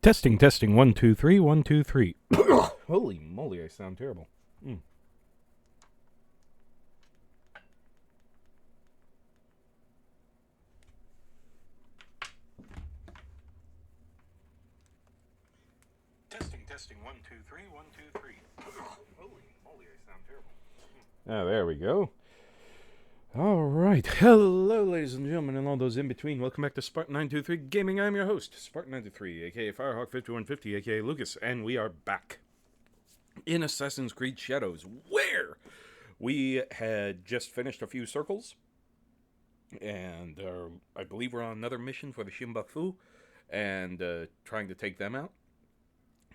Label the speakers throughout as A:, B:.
A: Testing, 1, 2, 3, 1, 2, 3. Holy moly, I sound terrible. Testing, 1, 2, 3, 1, 2, 3. Holy moly, I sound terrible. There we go. All right. Hello, ladies and gentlemen, and all those in between. Welcome back to Spartan923 Gaming. I'm your host, Spartan923, aka Firehawk5150, aka Lucas, and we are back in Assassin's Creed Shadows, where we had just finished a few circles, and I believe we're on another mission for the Shimbafu, and trying to take them out.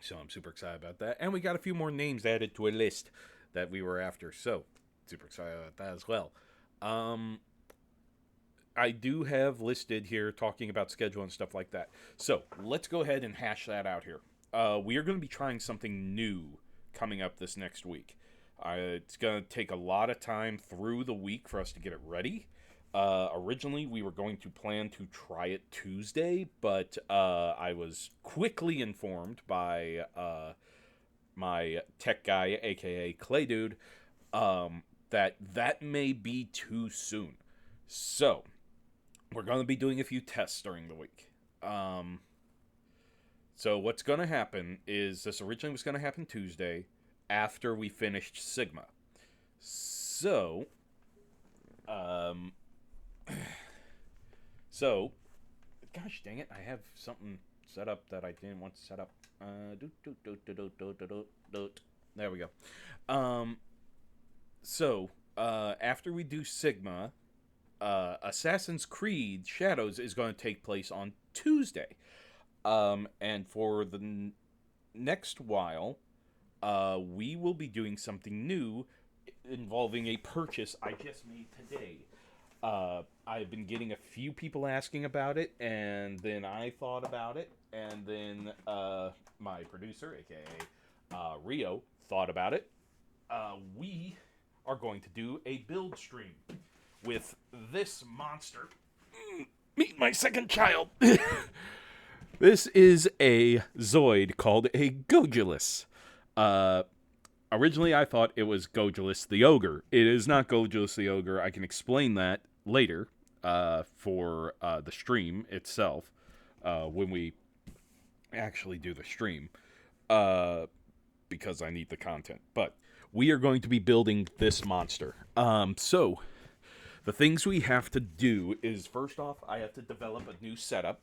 A: So I'm super excited about that. And we got a few more names added to a list that we were after, so super excited about that as well. I do have listed here talking about schedule and stuff like that. So let's go ahead and hash that out here. We are going to be trying something new coming up this next week. It's going to take a lot of time through the week for us to get it ready. Originally, we were going to plan to try it Tuesday, but I was quickly informed by my tech guy, aka Clay Dude, that may be too soon. So, we're going to be doing a few tests during the week. So what's going to happen is this originally was going to happen Tuesday after we finished Sigma. So, gosh dang it, I have something set up that I didn't want to set up. There we go. After we do Sigma, Assassin's Creed Shadows is going to take place on Tuesday. And for the next while, we will be doing something new involving a purchase I just made today. I've been getting a few people asking about it, and then I thought about it, and then my producer, aka Rio, thought about it. We are going to do a build stream with this monster. Meet my second child. This is a Zoid called a Gogulus. Originally, I thought it was Gogulus the Ogre. It is not Gogulus the Ogre. I can explain that later for the stream itself when we actually do the stream because I need the content. But we are going to be building this monster. So the things we have to do is, first off, I have to develop a new setup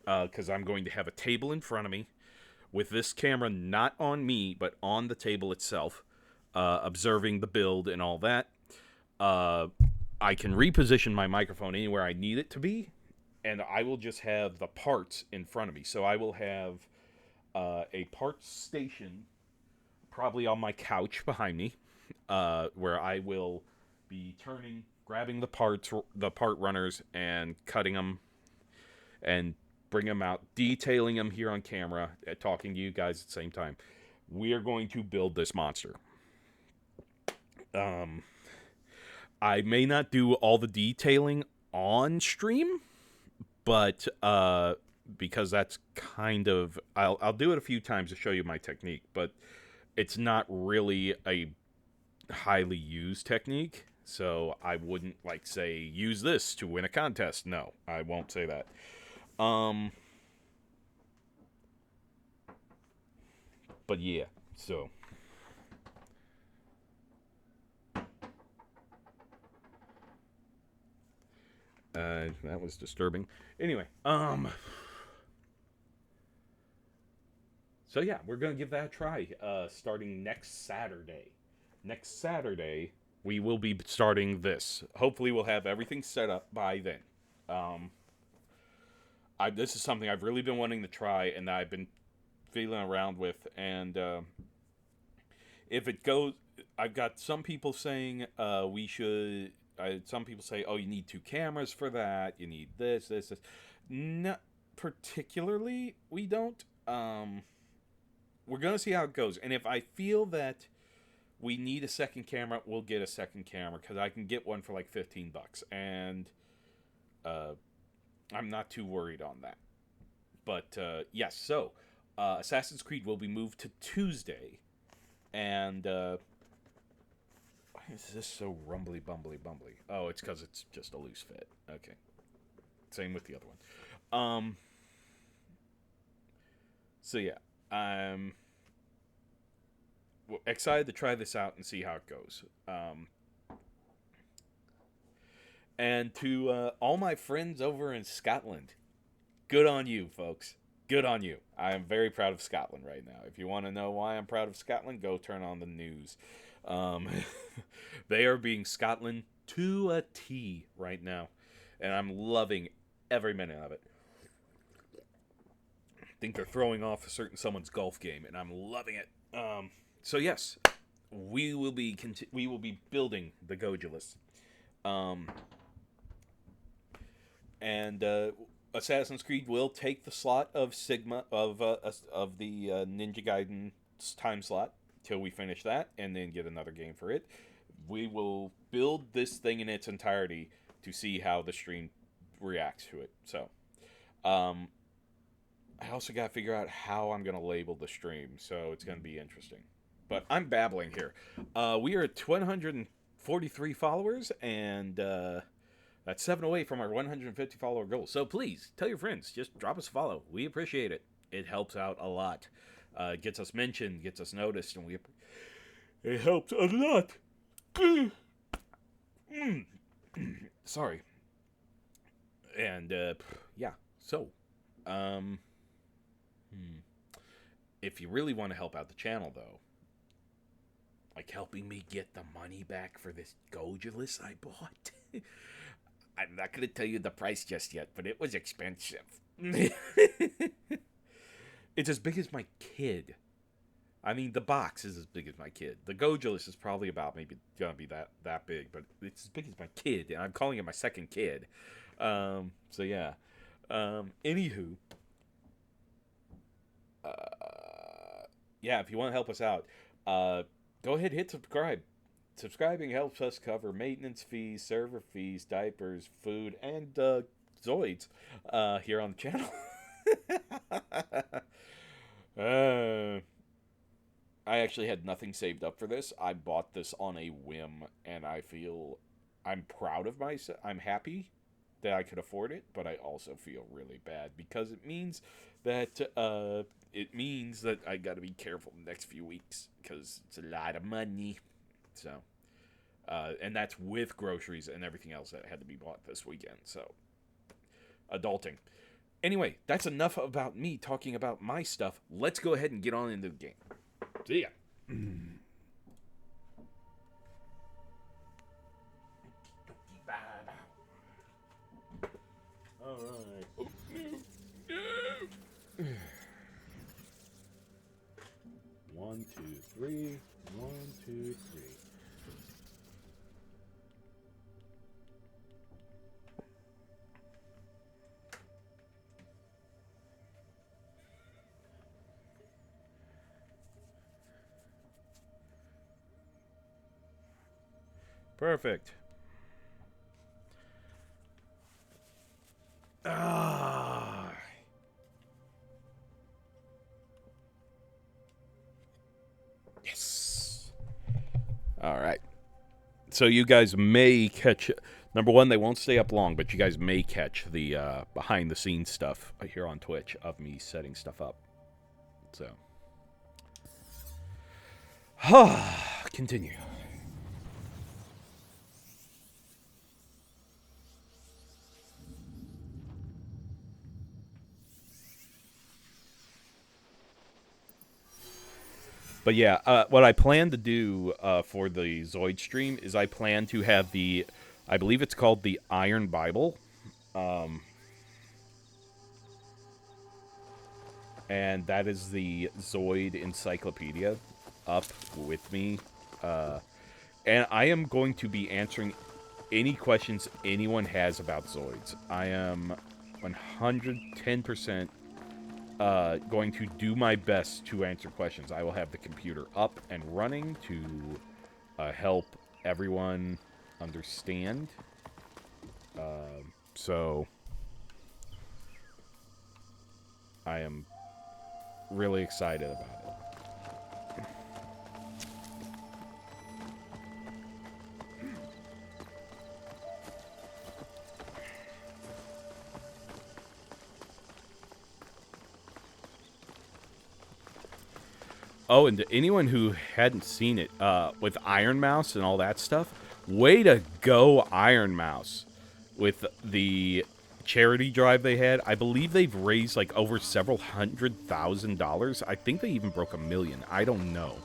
A: because I'm going to have a table in front of me with this camera not on me, but on the table itself, observing the build and all that. I can reposition my microphone anywhere I need it to be, and I will just have the parts in front of me. So I will have a parts station probably on my couch behind me, where I will be grabbing the part runners, and cutting them, and bring them out, detailing them here on camera, talking to you guys at the same time. We are going to build this monster. I may not do all the detailing on stream, but because that's kind of, I'll do it a few times to show you my technique, but it's not really a highly used technique. So I wouldn't say use this to win a contest. No, I won't say that. But yeah, so that was disturbing. Anyway, so yeah, we're gonna give that a try. Starting next Saturday. Next Saturday, we will be starting this. Hopefully, we'll have everything set up by then. This is something I've really been wanting to try, and I've been feeling around with. And if it goes, I've got some people saying we should. Some people say, oh, you need 2 cameras for that. You need this. Not particularly. We don't. We're gonna see how it goes, and if I feel that we need a second camera, we'll get a second camera, because I can get one for like $15, and I'm not too worried on that. But yes, so Assassin's Creed will be moved to Tuesday, and why is this so rumbly bumbly? Oh, it's because it's just a loose fit. Okay, same with the other one. So yeah, I'm excited to try this out and see how it goes. And to all my friends over in Scotland, good on you, folks. Good on you. I am very proud of Scotland right now. If you want to know why I'm proud of Scotland, go turn on the news. Um, they are being Scotland to a T right now, and I'm loving every minute of it. I think they're throwing off a certain someone's golf game, and I'm loving it. So yes, we will be building the Gojulus. Um, and Assassin's Creed will take the slot of Sigma of the Ninja Gaiden time slot till we finish that, and then get another game for it. We will build this thing in its entirety to see how the stream reacts to it. So, I also got to figure out how I'm going to label the stream, so it's going to be interesting. But I'm babbling here. We are at 143 followers, and that's 7 away from our 150 follower goal. So please, tell your friends. Just drop us a follow. We appreciate it. It helps out a lot. Gets us mentioned, gets us noticed, and it helps a lot. Sorry. And, yeah. So, if you really want to help out the channel, though, like helping me get the money back for this Gojulus I bought. I'm not going to tell you the price just yet, but it was expensive. It's as big as my kid. I mean, the box is as big as my kid. The Gojulus is probably about maybe going to be that big, but it's as big as my kid, and I'm calling it my second kid. So yeah. Anywho. Yeah, if you want to help us out, go ahead and hit subscribe. Subscribing helps us cover maintenance fees, server fees, diapers, food, and Zoids here on the channel. I actually had nothing saved up for this. I bought this on a whim, and I feel I'm proud of myself. I'm happy that I could afford it, but I also feel really bad because it means that I got to be careful the next few weeks because it's a lot of money. So, and that's with groceries and everything else that had to be bought this weekend. So, adulting. Anyway, that's enough about me talking about my stuff. Let's go ahead and get on into the game. See ya. All right. Oh, no. 1, 2, 3. 1, 2, 3. Perfect. Ah. Yes. All right. So you guys may catch. Number one, they won't stay up long, but you guys may catch the behind the scenes stuff here on Twitch of me setting stuff up. So. Continue. But yeah, what I plan to do for the Zoid stream is I plan to have I believe it's called the Iron Bible. And that is the Zoid encyclopedia up with me. And I am going to be answering any questions anyone has about Zoids. I am 110% going to do my best to answer questions. I will have the computer up and running to help everyone understand. So I am really excited about it. Oh, and to anyone who hadn't seen it, with Iron Mouse and all that stuff, way to go, Iron Mouse. With the charity drive they had, I believe they've raised like over several $100,000. I think they even broke $1 million. I don't know.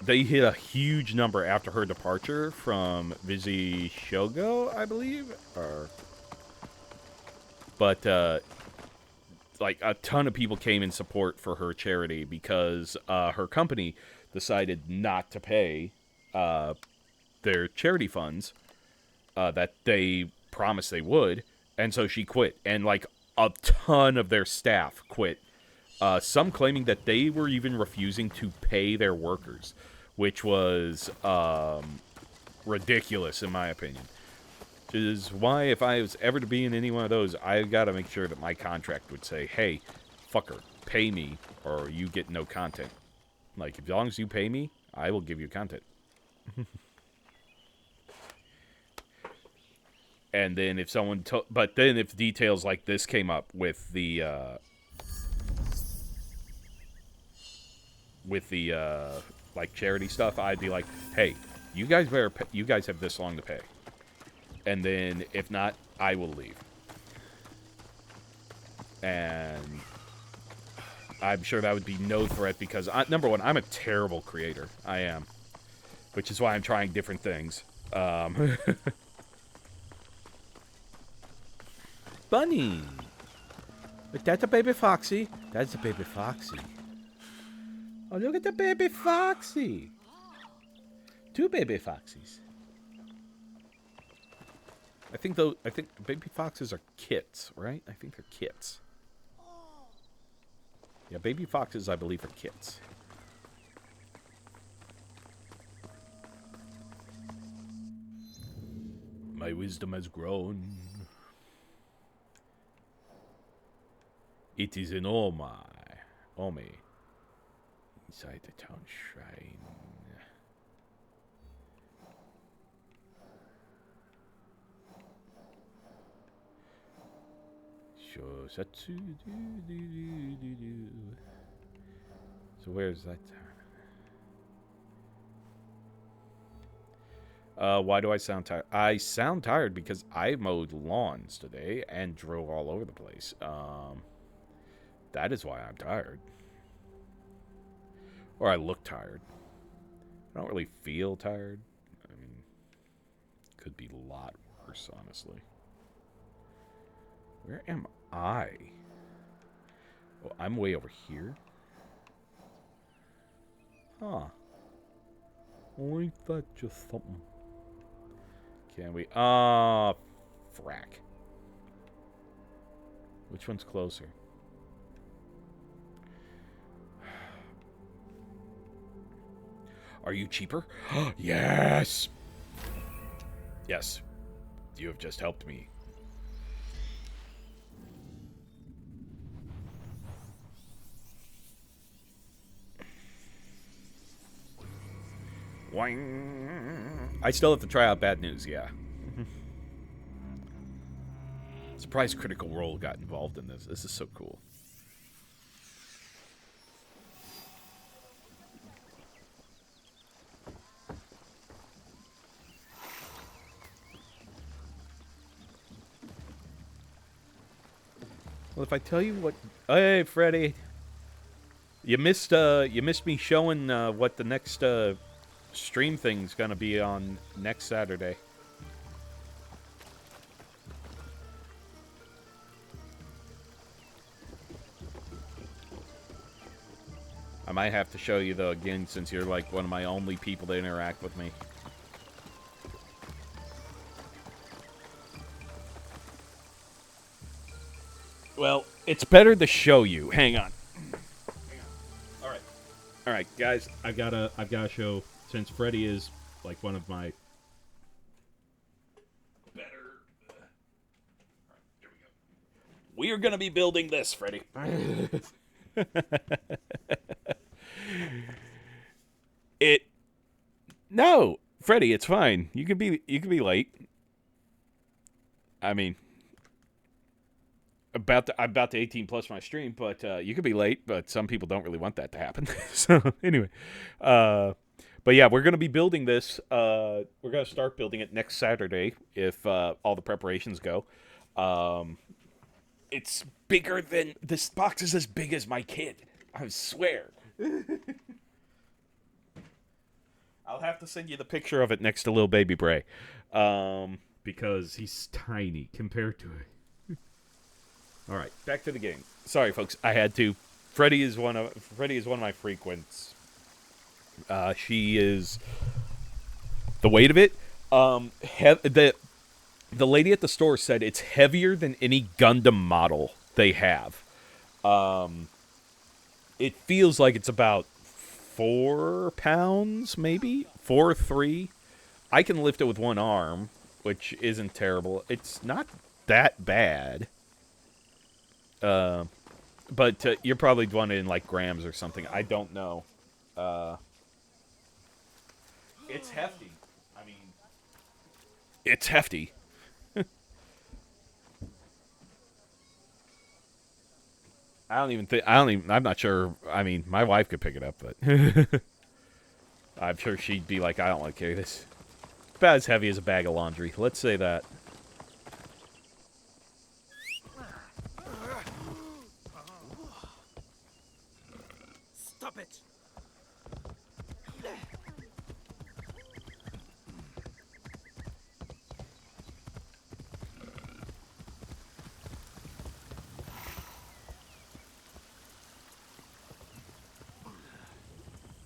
A: They hit a huge number after her departure from Vizzy Shogo, I believe. But like a ton of people came in support for her charity because her company decided not to pay their charity funds that they promised they would, and so she quit. And like a ton of their staff quit. Some claiming that they were even refusing to pay their workers, which was ridiculous in my opinion. Which is why if I was ever to be in any one of those, I gotta make sure that my contract would say, hey, fucker, pay me or you get no content. Like, as long as you pay me, I will give you content. And then if someone... but then if details like this came up with the... like, charity stuff, I'd be like, hey, you guys better... you guys have this long to pay. And then, if not, I will leave. And I'm sure that would be no threat because, number one, I'm a terrible creator. I am. Which is why I'm trying different things. Bunny! But that's a baby Foxy. That's a baby Foxy. Oh, look at the baby Foxy. 2 baby Foxies. I think baby foxes are kits, right? I think they're kits. Yeah, baby foxes, I believe, are kits. My wisdom has grown. It is in Ome inside the town shrine. Shosatsu. So where's that town? Why do I sound tired? I sound tired because I mowed lawns today and drove all over the place. That is why I'm tired. Or I look tired. I don't really feel tired. I mean, could be a lot worse, honestly. Where am I? Oh, I'm way over here. Huh. Well, ain't that just something? Can we? Frack. Which one's closer? Are you cheaper? Yes! Yes. You have just helped me. I still have to try out Bad News, yeah. Surprised Critical Role got involved in this. This is so cool. Well, if I tell you what... Hey, Freddy. You missed me showing what the next stream thing's gonna be on next Saturday. I might have to show you though again since you're like one of my only people that interact with me. Well, it's better to show you. Hang on. All right, guys. I've gotta show since Freddy is like one of my better. All right, here we go. We are gonna be building this, Freddy. It no, Freddy, it's fine. You can be late. I mean, about to 18 plus my stream, but you could be late. But some people don't really want that to happen. So anyway, uh, but yeah, we're gonna be building this. We're gonna start building it next Saturday if all the preparations go. Um, it's bigger than this box is as big as my kid. I swear. I'll have to send you the picture of it next to little baby Bray, because he's tiny compared to it. All right, back to the game. Sorry, folks, I had to. Freddy is one of my frequents. She is the weight of it. The lady at the store said it's heavier than any Gundam model they have. Um, it feels like it's about 4 pounds, maybe 4 or 3. I can lift it with one arm, which isn't terrible. It's not that bad. Uh, but you're probably doing it in like grams or something. I don't know. Uh, it's hefty. I mean, it's hefty. I don't even think. I don't even. I'm not sure. I mean, my wife could pick it up, but I'm sure she'd be like, I don't want to carry this. About as heavy as a bag of laundry. Let's say that.
B: Stop it!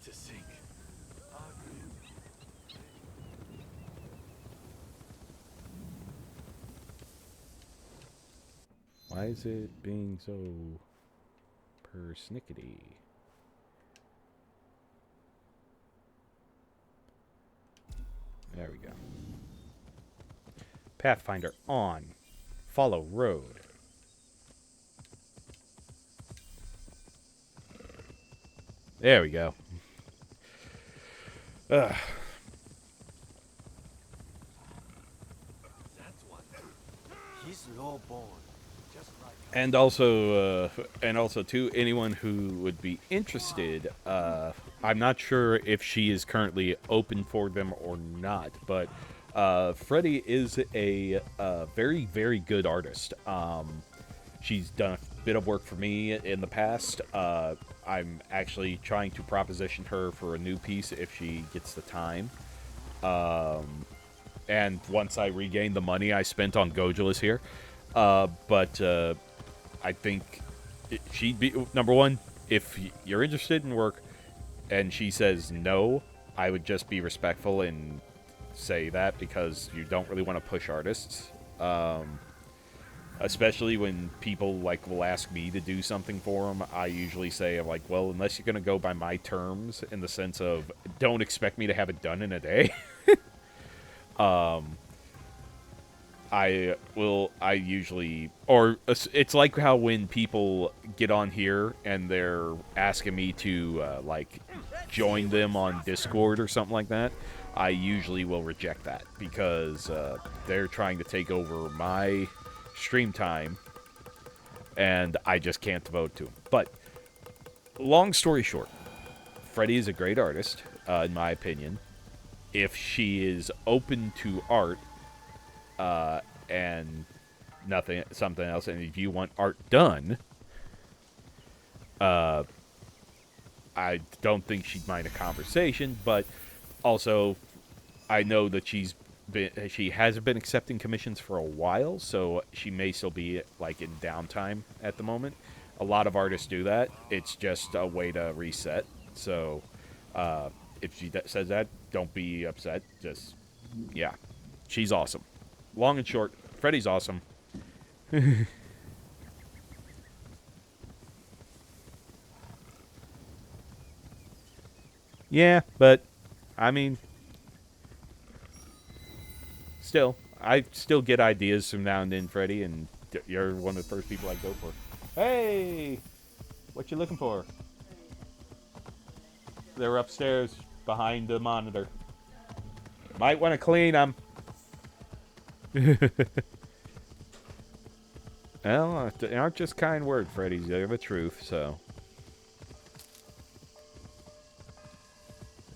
B: To sink.
A: Why is it being so persnickety? There we go. Pathfinder on. Follow road. There we go. Ugh.
B: That's one. He's low-born. Just like
A: And also too, anyone who would be interested, I'm not sure if she is currently open for them or not, but Freddie is a very, very good artist. She's done a bit of work for me in the past. I'm actually trying to proposition her for a new piece if she gets the time. And once I regain the money I spent on Gojulus here, but I think she'd be number one. If you're interested in work, and she says no, I would just be respectful and say that because you don't really want to push artists, especially when people like will ask me to do something for them. I usually say, I'm like, well, unless you're gonna go by my terms, in the sense of don't expect me to have it done in a day. I usually, or it's like how when people get on here and they're asking me to, like, join them on Discord or something like that, I usually will reject that because they're trying to take over my stream time, and I just can't devote to them. But, long story short, Freddie is a great artist, in my opinion. If she is open to art, and something else, and if you want art done, I don't think she'd mind a conversation. But also, I know that she hasn't been accepting commissions for a while, so she may still be like in downtime at the moment. A lot of artists do that. It's just a way to reset. So if she says that, don't be upset. Just, yeah, she's awesome. Long and short, Freddy's awesome. Yeah, but I mean, still, I still get ideas from now and then, Freddy, and you're one of the first people I go for. Hey, What you looking for? They're upstairs behind the monitor. Might want to clean them. Well, they aren't just kind words, Freddy's. They're the truth, so.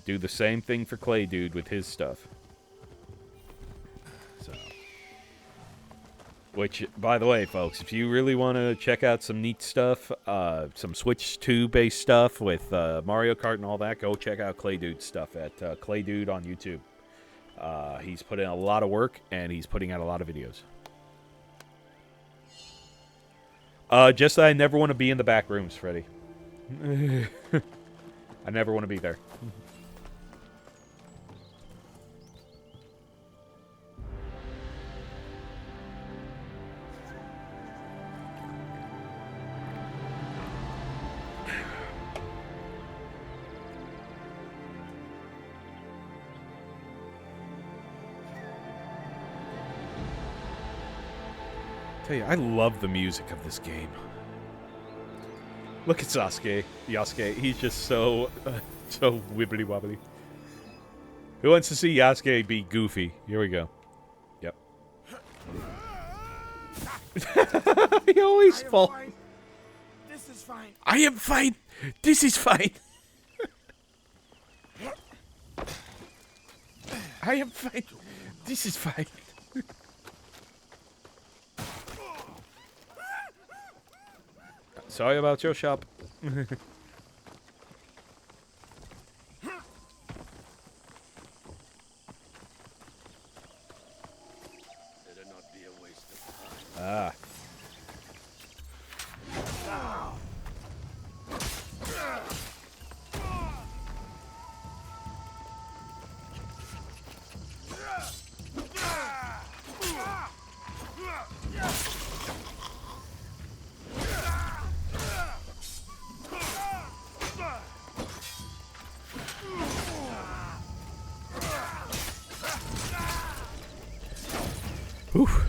A: Do the same thing for Clay Dude with his stuff. So. Which, by the way, folks, if you really want to check out some neat stuff, some Switch 2-based stuff with Mario Kart and all that, go check out Clay Dude's stuff at Clay Dude on YouTube. He's put in a lot of work, and he's putting out a lot of videos. Just that I never want to be in the back rooms, Freddy. I never want to be there. Tell you, I love the music of this game. Look at Sasuke. Yasuke. He's just so wibbly wobbly. Who wants to see Yasuke be goofy? Here we go. Yep. He always falls.
B: This is fine.
A: I am fine. This is fine. I am fine. This is fine. Sorry about your shop.
B: Better not be a waste of time.
A: Ah. Oof.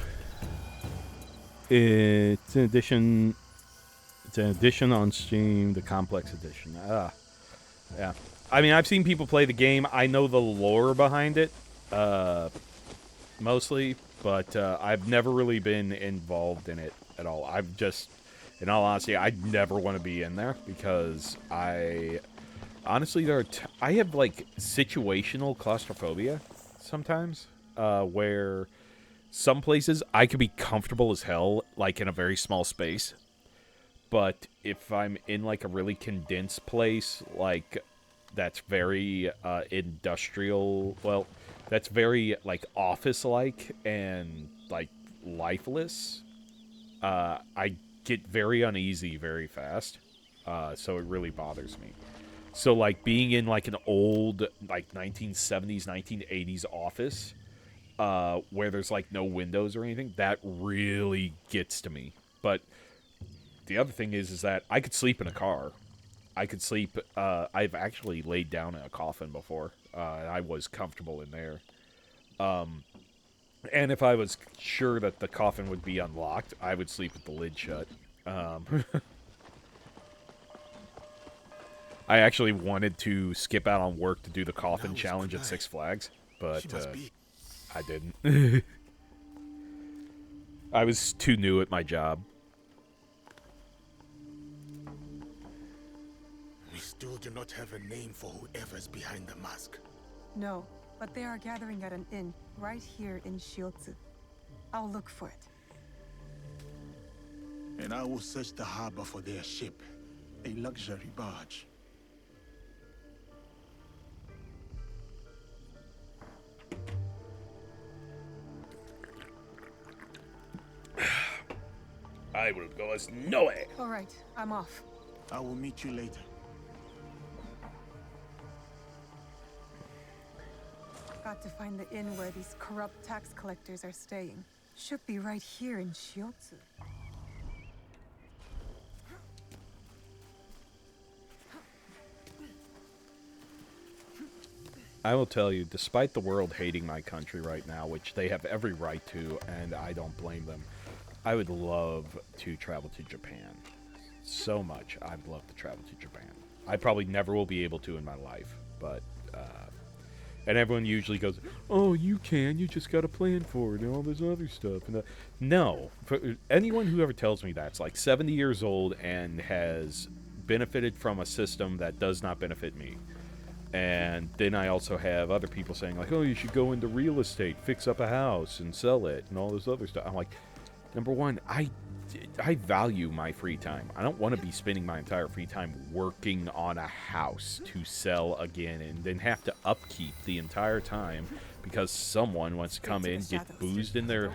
A: It's an edition. It's an edition on Steam, the Complex Edition. Yeah. I mean, I've seen people play the game. I know the lore behind it, mostly, but I've never really been involved in it at all. I've just, in all honesty, I'd never want to be in there because honestly, I have like situational claustrophobia sometimes, where some places I could be comfortable as hell, like in a very small space. But if I'm in like a really condensed place, like that's very industrial, well, that's very like office-like and like lifeless, I get very uneasy very fast. So it really bothers me. So like being in like an old like 1970s, 1980s office, where there's like no windows or anything, that really gets to me. But the other thing is that I could sleep in a car. I could sleep. I've actually laid down in a coffin before. I was comfortable in there. And if I was sure that the coffin would be unlocked, I would sleep with the lid shut. I actually wanted to skip out on work to do the coffin challenge at Six Flags, but I didn't. I was too new at my job.
C: We still do not have a name for whoever's behind the mask.
D: No, but they are gathering at an inn right here in Shiotsu. I'll look for it.
C: And I will search the harbor for their ship, a luxury barge.
A: I will go as Noe.
D: All right, I'm off.
C: I will meet you later.
D: Got to find the inn where these corrupt tax collectors are staying. Should be right here in Shiotsu.
A: I will tell you, despite the world hating my country right now, which they have every right to, and I don't blame them, I would love to travel to Japan so much. I'd love to travel to Japan. I probably never will be able to in my life, but and everyone usually goes, "Oh, you can. You just got to plan for it and all this other stuff." And no, for anyone who ever tells me that's like 70 years old and has benefited from a system that does not benefit me. And then I also have other people saying like, "Oh, you should go into real estate, fix up a house and sell it and all this other stuff." I'm like, number one, I value my free time. I don't want to be spending my entire free time working on a house to sell again and then have to upkeep the entire time because someone wants to come in, get boozed in their...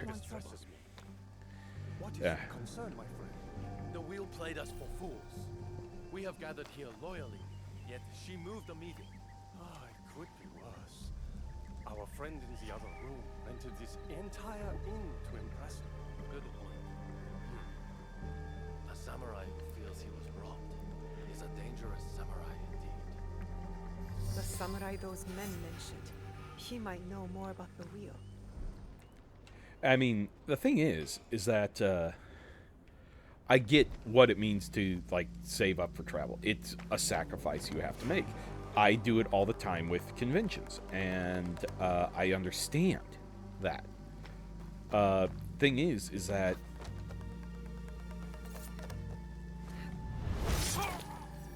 B: What is your concern, my friend? The wheel played us for fools. We have gathered here loyally, yet she moved immediately. Ah, it could be worse. Our friend in the other room rented this entire inn to impress her. Good point. A samurai who feels he was robbed is a dangerous samurai indeed.
E: The samurai those men mentioned. He might know more about the wheel.
A: I mean, the thing is that I get what it means to, like, save up for travel. It's a sacrifice you have to make. I do it all the time with conventions, and I understand that. Thing is that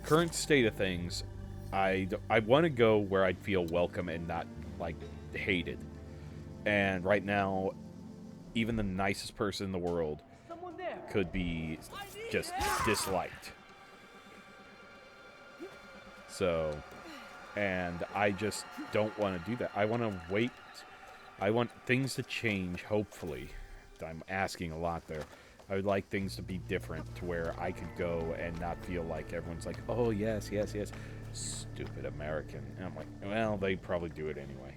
A: current state of things, I want to go where I'd feel welcome and not, like, hated. And right now, even the nicest person in the world could be just disliked. So, and I just don't want to do that. I want to wait. I want things to change, hopefully. I'm asking a lot there. I would like things to be different to where I could go and not feel like everyone's like, "Oh, yes, yes, yes, stupid American." And I'm like, well, they probably do it anyway.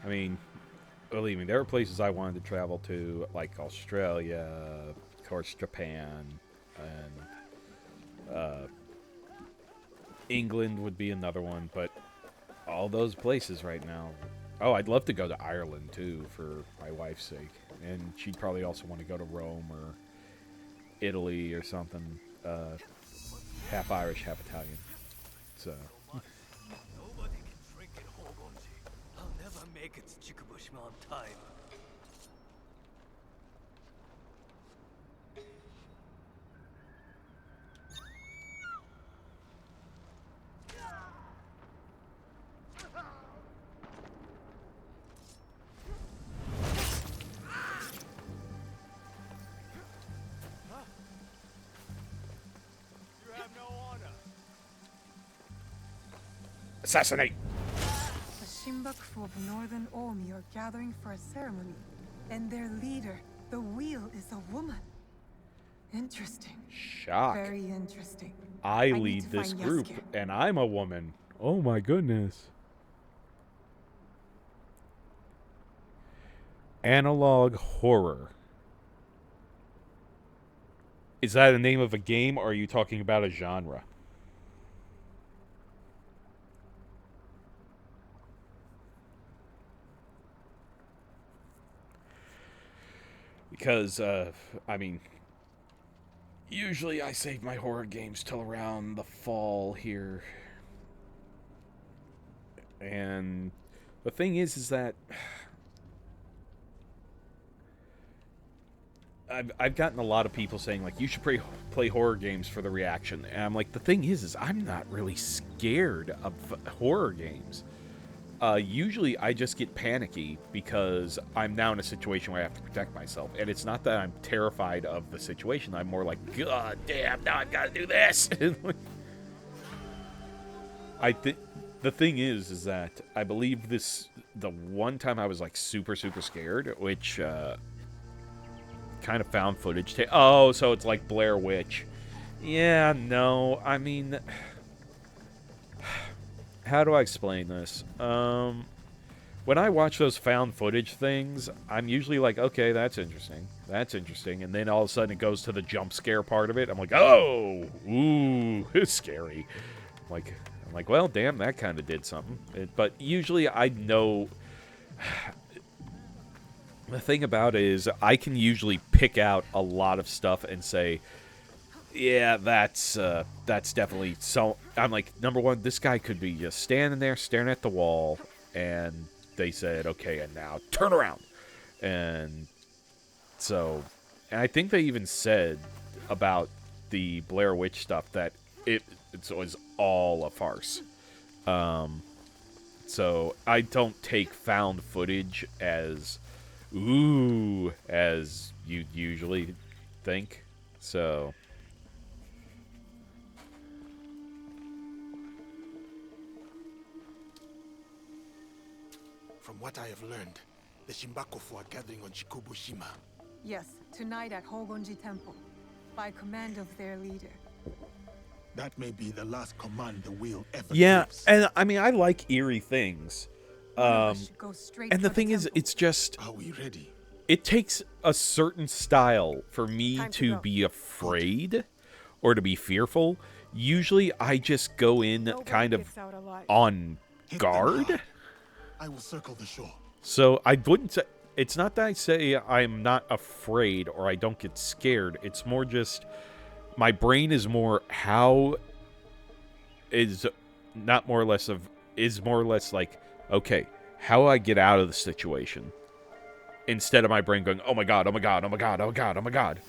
A: I mean, believe me, there are places I wanted to travel to, like Australia, of course, Japan, and England would be another one, but all those places right now. Oh, I'd love to go to Ireland, too, for my wife's sake. And she'd probably also want to go to Rome or Italy or something. Half Irish, half Italian. So...
B: Nobody can drink in Hogonji. I'll never make it to Chikubushima on time. You have no honor.
A: Assassinate!
D: The Shimbakfu of Northern Omi are gathering for a ceremony, and their leader, the wheel, is a woman. Interesting.
A: Shock.
D: Very interesting.
A: I
D: need
A: lead
D: to
A: this
D: find
A: group,
D: Yasuke.
A: and I'm a woman. Oh my goodness. Analog horror. Is that the name of a game, or are you talking about a genre? Because, I mean, usually I save my horror games till around the fall here. And the thing is that I've gotten a lot of people saying, like, you should play horror games for the reaction. And I'm like, the thing is I'm not really scared of horror games. Usually I just get panicky because I'm now in a situation where I have to protect myself. And it's not that I'm terrified of the situation. I'm more like, God damn, now I've got to do this. The thing is that I believe the one time I was, like, super, super scared, which, kind of found footage. Oh, so it's like Blair Witch. Yeah, no, I mean... how do I explain this? When I watch those found footage things, I'm usually like, okay, that's interesting. That's interesting. And then all of a sudden it goes to the jump scare part of it. I'm like, oh, ooh, it's scary. I'm like, well, damn, that kind of did something. But usually I know... The thing about it is I can usually pick out a lot of stuff and say, yeah, that's definitely... So I'm like, number one, this guy could be just standing there staring at the wall, and they said, okay, and now turn around. And so, and I think they even said about the Blair Witch stuff that it was all a farce. So I don't take found footage as, ooh, as you'd usually think. So...
C: From what I have learned, the Shimbakofu are gathering on Shikubushima.
D: Yes, tonight at Hogonji Temple, by command of their leader.
C: That may be the last command the wheel ever
A: Yeah,
C: gives.
A: and I mean, I like eerie things.
D: One of us should go straight
A: And the
D: for
A: thing is,
D: temple.
A: it's just,
C: Are we ready?
A: it takes a certain style for me
D: Time to
A: to
D: go.
A: be afraid or to be fearful. Usually, I just go in
E: Nobody
A: kind of
E: gets out alive.
A: on
C: Hit them
A: guard.
C: hard. I will circle the shore.
A: So I wouldn't say, it's not that I say I'm not afraid or I don't get scared. It's more just, my brain is more, how is not more or less of, is more or less like, okay, how do I get out of the situation? Instead of my brain going, oh my god, oh my god, oh my god, oh my god, oh my god.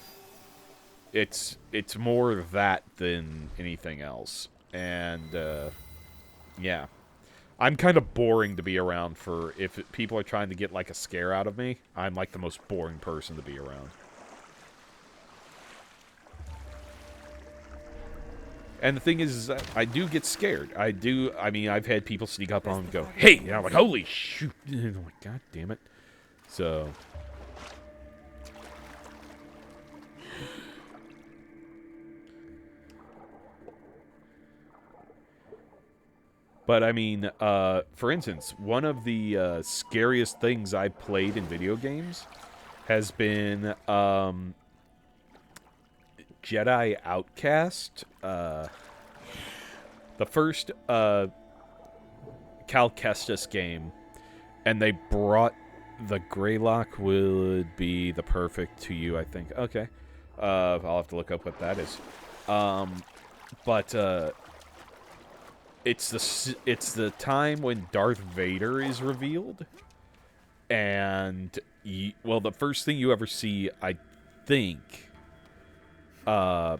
A: It's more of that than anything else. And, yeah. I'm kind of boring to be around for, if people are trying to get, like, a scare out of me, I'm, like, the most boring person to be around. And the thing is that I do get scared. I mean, I've had people sneak up on me and go, hey! And I'm like, holy shoot! And I'm like, god damn it. So... But, I mean, for instance, one of the scariest things I played in video games has been Jedi Outcast. The first Cal Kestis game, and they brought the Greylock would be the perfect to you, I think. Okay. I'll have to look up what that is. It's the time when Darth Vader is revealed, and well, the first thing you ever see, I think. No,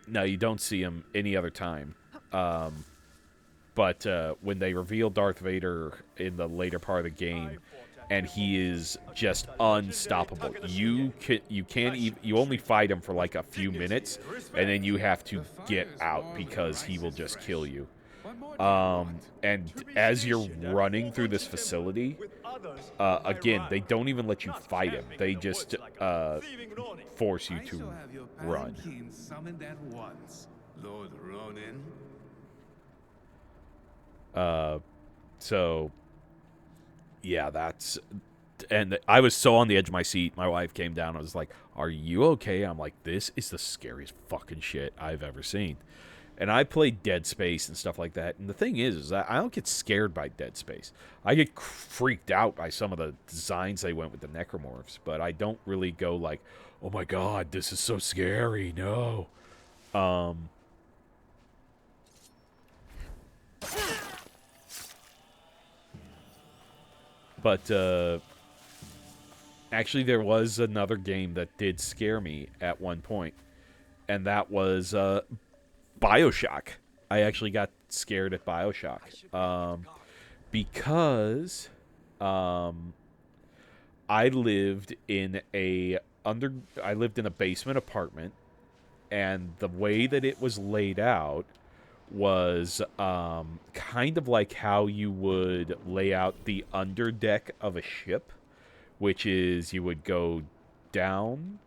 A: you don't see him any other time. But when they reveal Darth Vader in the later part of the game, and he is just unstoppable. You only fight him for like a few minutes, and then you have to get out because he will just kill you. And as you're running through this facility, again, they don't even let you fight him. They just force you to run. So, yeah, that's... And I was so on the edge of my seat. My wife came down and was like, are you okay? I'm like, this is the scariest fucking shit I've ever seen. And I played Dead Space and stuff like that. And the thing is that I don't get scared by Dead Space. I get freaked out by some of the designs they went with the necromorphs. But I don't really go like, oh my god, this is so scary. No. But, actually there was another game that did scare me at one point. And that was, BioShock. I actually got scared at BioShock. Because I lived in a basement apartment, and the way that it was laid out was kind of like how you would lay out the underdeck of a ship, which is you would go down.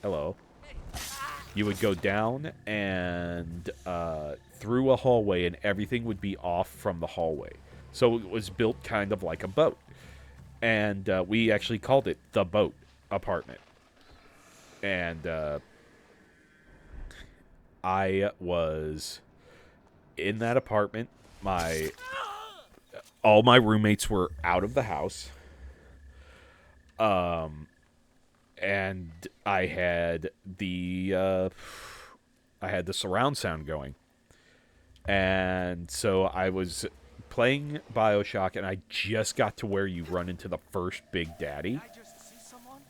A: Hello. you would go down and through a hallway, and everything would be off from the hallway. So it was built kind of like a boat. And we actually called it the boat apartment. And I was in that apartment. All my roommates were out of the house. And I had the surround sound going. And so I was playing BioShock, and I just got to where you run into the first Big Daddy.
B: I just see someone?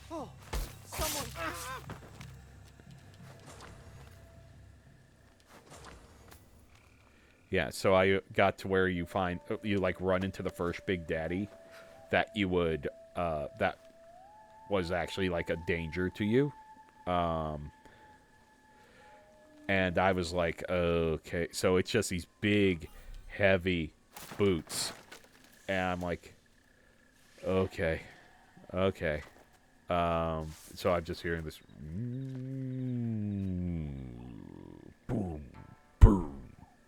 E: Oh, someone.
A: Yeah, so I got to where you like run into the first Big Daddy that you would that was actually like a danger to you. And I was like, okay, so it's just these big, heavy boots. And I'm like, okay. So I'm just hearing this boom, boom,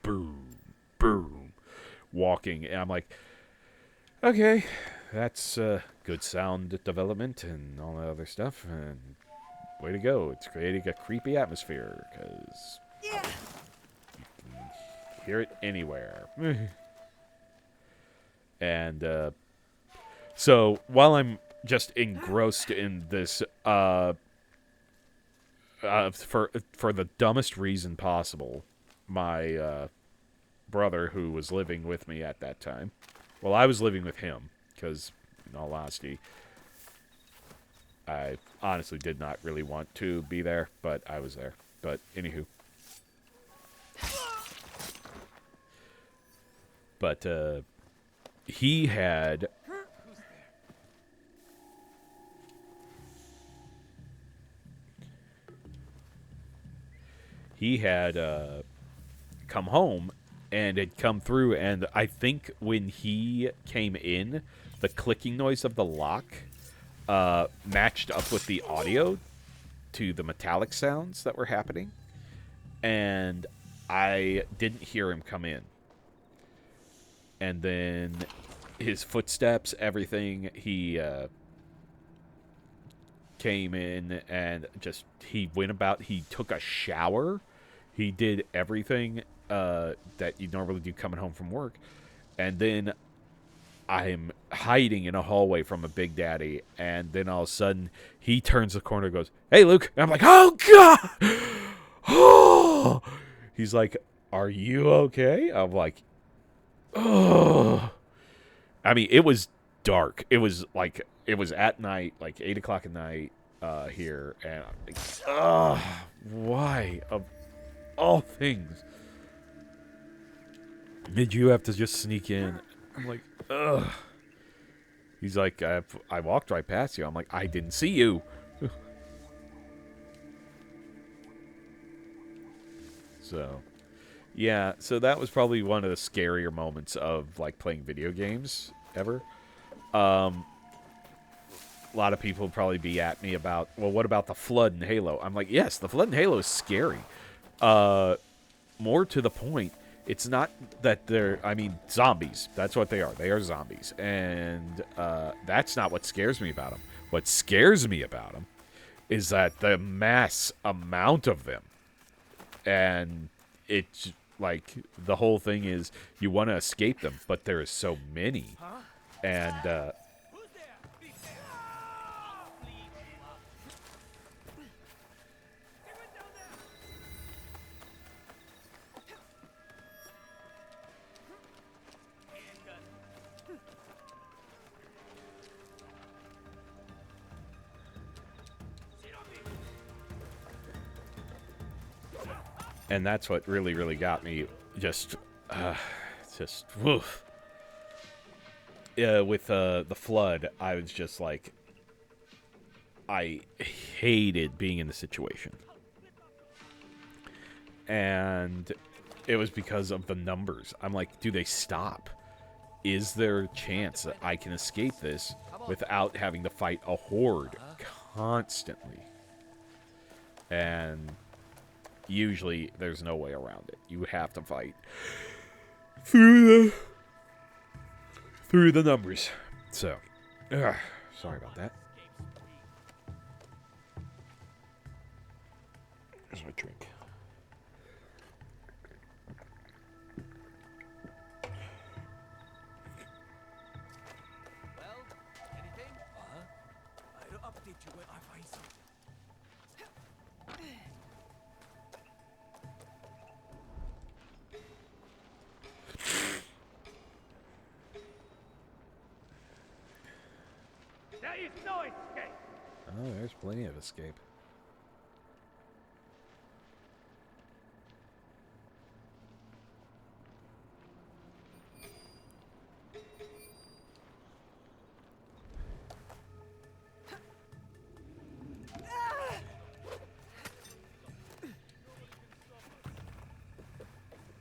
A: boom, boom, walking. And I'm like, okay, that's good sound development and all that other stuff. And way to go. It's creating a creepy atmosphere because you can hear it anywhere. And so while I'm just engrossed in this for the dumbest reason possible, my brother, who was living with me at that time, well, I was living with him because, in all honesty, I honestly did not really want to be there, but I was there. But anywho. But he had come home and had come through, and I think when he came in, the clicking noise of the lock matched up with the audio to the metallic sounds that were happening, and I didn't hear him come in. And then his footsteps, everything, he came in and he went about, he took a shower, he did everything that you normally do coming home from work, and then I'm hiding in a hallway from a Big Daddy, and then all of a sudden he turns the corner and goes, "Hey, Luke." And I'm like, "Oh, God!" Oh! He's like, "Are you okay?" I'm like, "Oh." I mean, it was dark. It was at night, like 8 o'clock at night here, and I'm like, why, of all things, did you have to just sneak in? I'm like, ugh. He's like, I walked right past you. I'm like, I didn't see you. So, yeah, so that was probably one of the scarier moments of, like, playing video games ever. A lot of people would probably be at me about, well, what about the flood in Halo? I'm like, yes, the flood in Halo is scary. More to the point, it's not that they're, I mean, zombies. That's what they are. They are zombies. And that's not what scares me about them. What scares me about them is that the mass amount of them. And it's like, the whole thing is, you want to escape them, but there is so many. And, and that's what really, really got me. Just woof. With the flood, I was just like, I hated being in the situation. And it was because of the numbers. I'm like, do they stop? Is there a chance that I can escape this without having to fight a horde constantly. And usually there's no way around it. You have to fight through the numbers. So, sorry about that. Here's my drink.
B: Well, anything? I'll update you when I find something. There is no escape.
A: Oh, there's plenty of escape.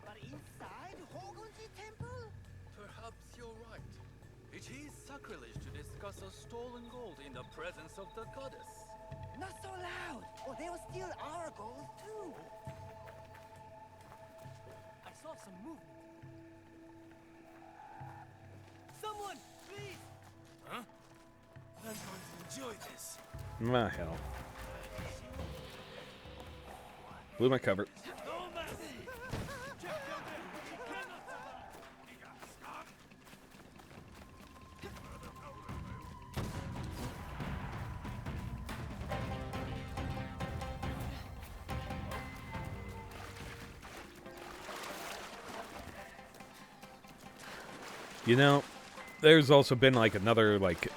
F: But inside Hogunji Temple?
B: Perhaps you're right. It is sacrilege to discuss a stolen gold in the presence of the goddess.
F: Not so loud, or they'll steal our gold too.
B: I saw some movement. Someone, please! Huh? I'm going to enjoy this.
A: My hell. Blew my cover.
B: No mercy! Check down there! He cannot survive! We got stuck!
A: You know, there's also been like another like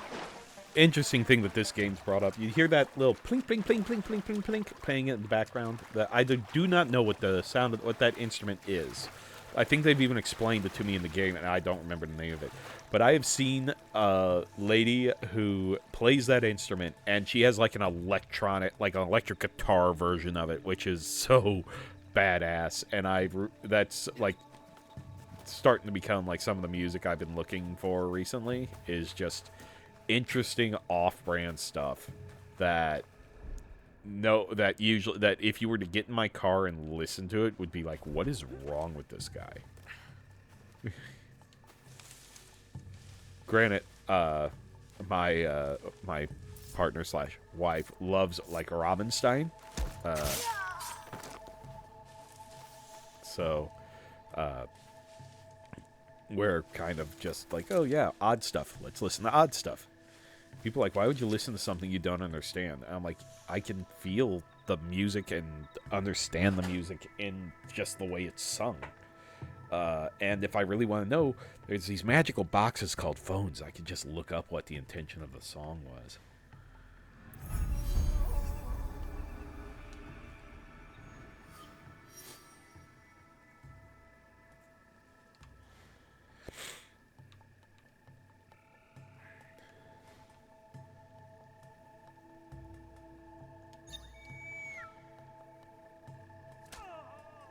A: interesting thing that this game's brought up. You hear that little plink, plink, plink, plink, plink, plink, plink playing in the background. That I do not know what the sound of what that instrument is. I think they've even explained it to me in the game, and I don't remember the name of it. But I have seen a lady who plays that instrument, and she has like an electric guitar version of it, which is so badass. And that's like starting to become like some of the music I've been looking for recently, is just interesting off-brand stuff that usually if you were to get in my car and listen to it would be like, what is wrong with this guy? Granted, my partner / wife loves like Rammstein, so we're kind of just like, oh yeah, odd stuff. Let's listen to odd stuff. People are like, why would you listen to something you don't understand? And I'm like, I can feel the music and understand the music in just the way it's sung. And if I really want to know, there's these magical boxes called phones. I can just look up what the intention of the song was.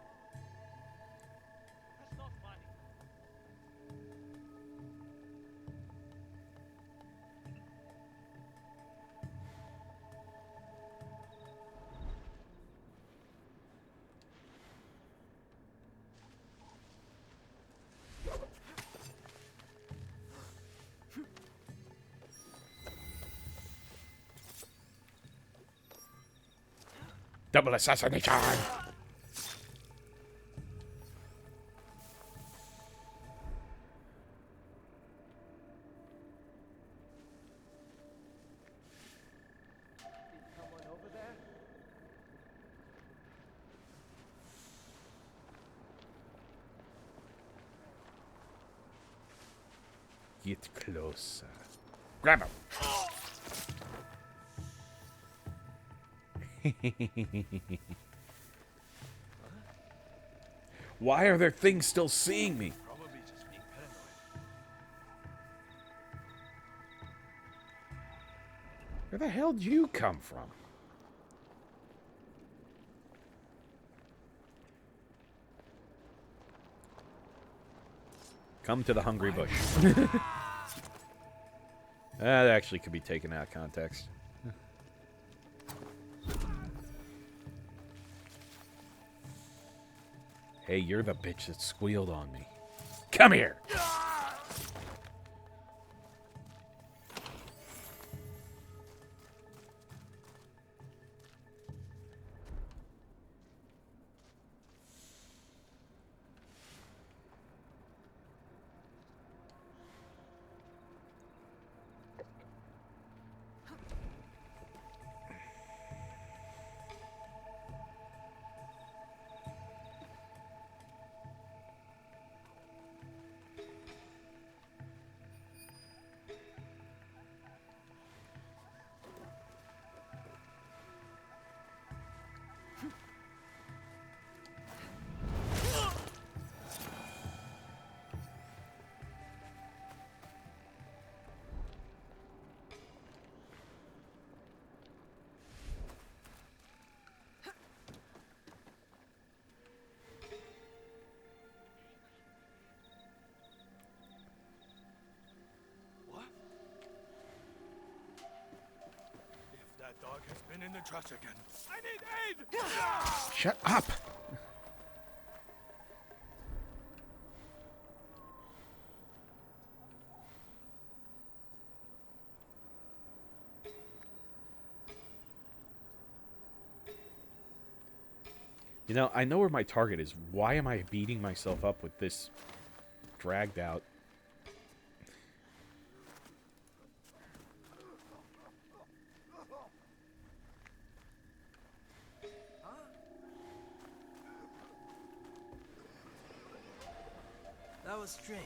B: That's not funny.
A: Double assassination!
B: Someone over there?
A: Get closer. Grab him! Why are there things still seeing me?
B: Probably just being paranoid.
A: Where the hell did you come from? Come to the hungry bush. That actually could be taken out of context. Hey, you're the bitch that squealed on me. Come here!
B: What? If that dog has been in the trash again, I need aid!
A: Shut up! You know, I know where my target is. Why am I beating myself up with this dragged out?
F: That was strange.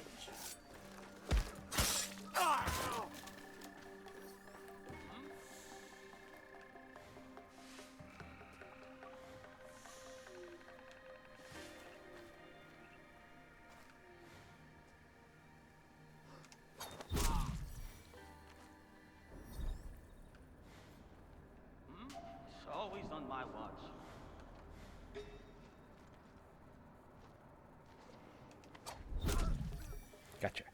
G: It's always on my watch.
A: Gotcha.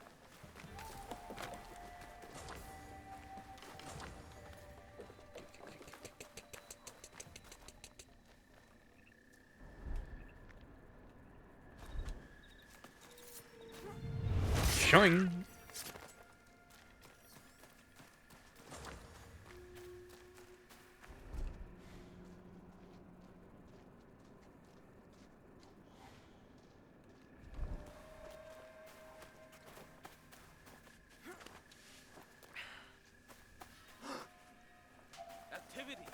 A: Showing.
B: Activity!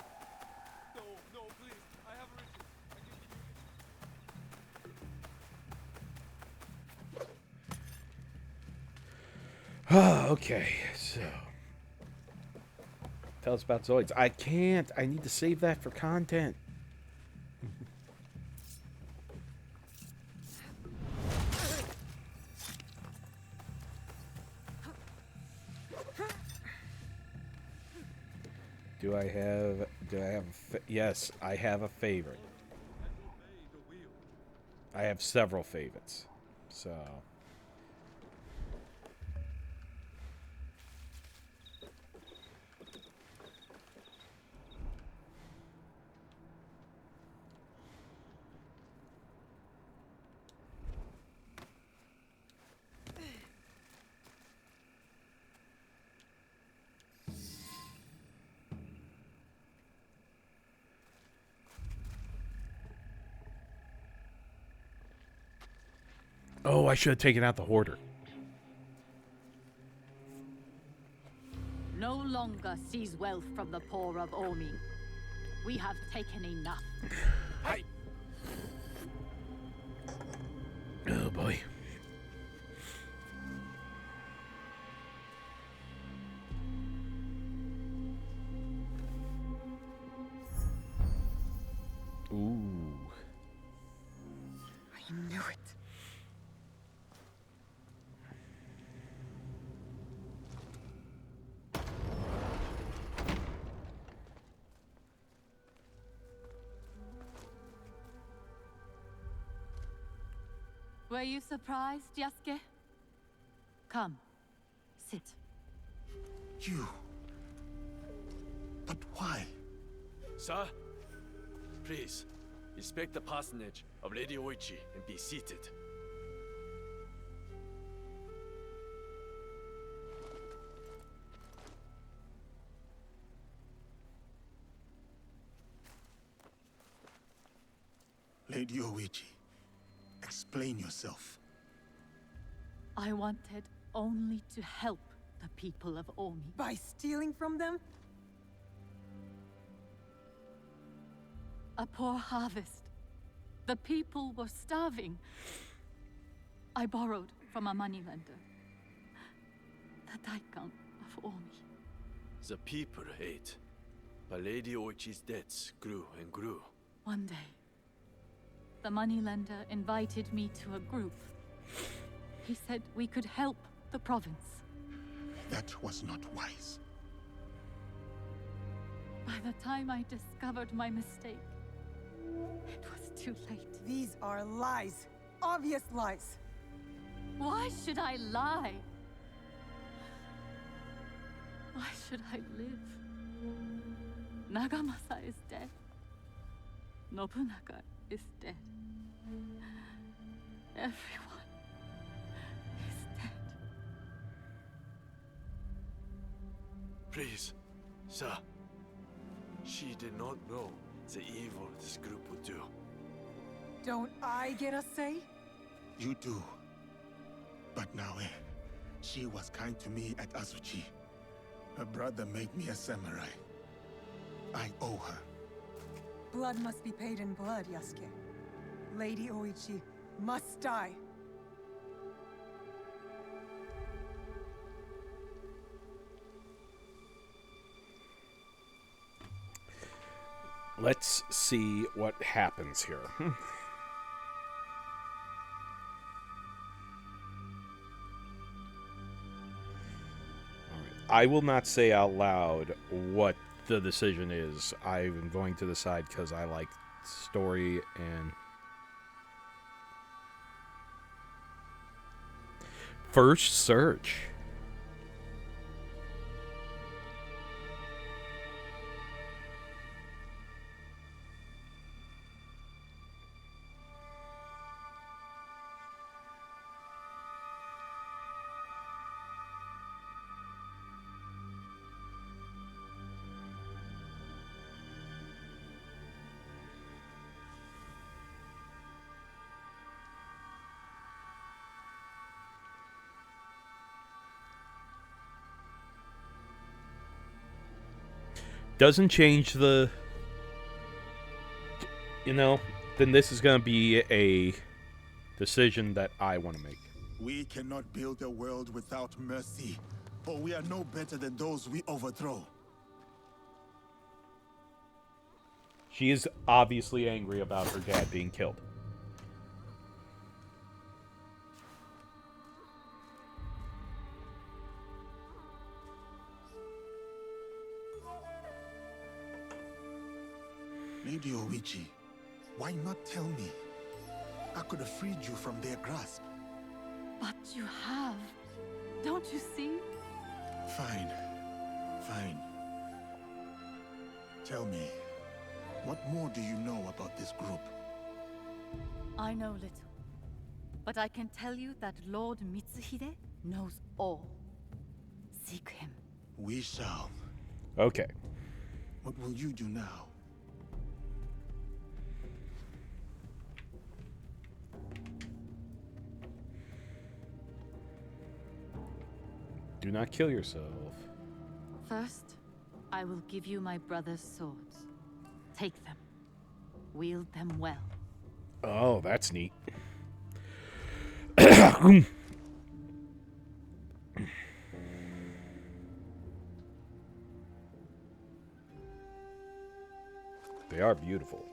B: No, no, please. I have a ritual.
A: Okay, so tell us about Zoids. I can't. I need to save that for content. Do I have yes, I have a favorite. I have several favorites. So oh, I should have taken out the hoarder.
H: No longer seize wealth from the poor of Ormi. We have taken enough.
B: Hey!
A: Oh boy. Ooh.
D: I knew it.
H: Were you surprised, Yasuke? Come, sit.
C: You. But why?
B: Sir, please, inspect the parsonage of Lady Oichi and be seated.
C: Lady Oichi, explain yourself.
H: I wanted only to help the people of Omi.
D: By stealing from them?
H: A poor harvest. The people were starving. I borrowed from a moneylender. The Daikon of Omi.
B: The people ate, but Lady Oichi's debts grew and grew.
H: One day, the moneylender invited me to a group. He said we could help the province.
C: That was not wise.
H: By the time I discovered my mistake, it was too late.
D: These are lies. Obvious lies.
H: Why should I lie? Why should I live? Nagamasa is dead. Nobunaga is dead. Everyone is dead.
B: Please, sir. She did not know the evil this group would do.
D: Don't I get a say?
C: You do. But Nae, she was kind to me at Azuchi. Her brother made me a samurai. I owe her.
D: Blood must be paid in blood, Yasuke. Lady Oichi must die.
A: Let's see what happens here. I will not say out loud what the decision is. I'm going to decide because I like story and... First search. Doesn't change the, then this is going to be a decision that I want to make.
C: We cannot build a world without mercy, or we are no better than those we overthrow.
A: She is obviously angry about her dad being killed.
C: Lady Oichi, why not tell me? I could have freed you from their grasp.
H: But you have. Don't you see?
C: Fine. Fine. Tell me, what more do you know about this group?
H: I know little. But I can tell you that Lord Mitsuhide knows all. Seek him.
C: We shall.
A: Okay.
C: What will you do now?
A: Do not kill yourself.
H: First, I will give you my brother's swords. Take them. Wield them well.
A: Oh, that's neat. They are beautiful.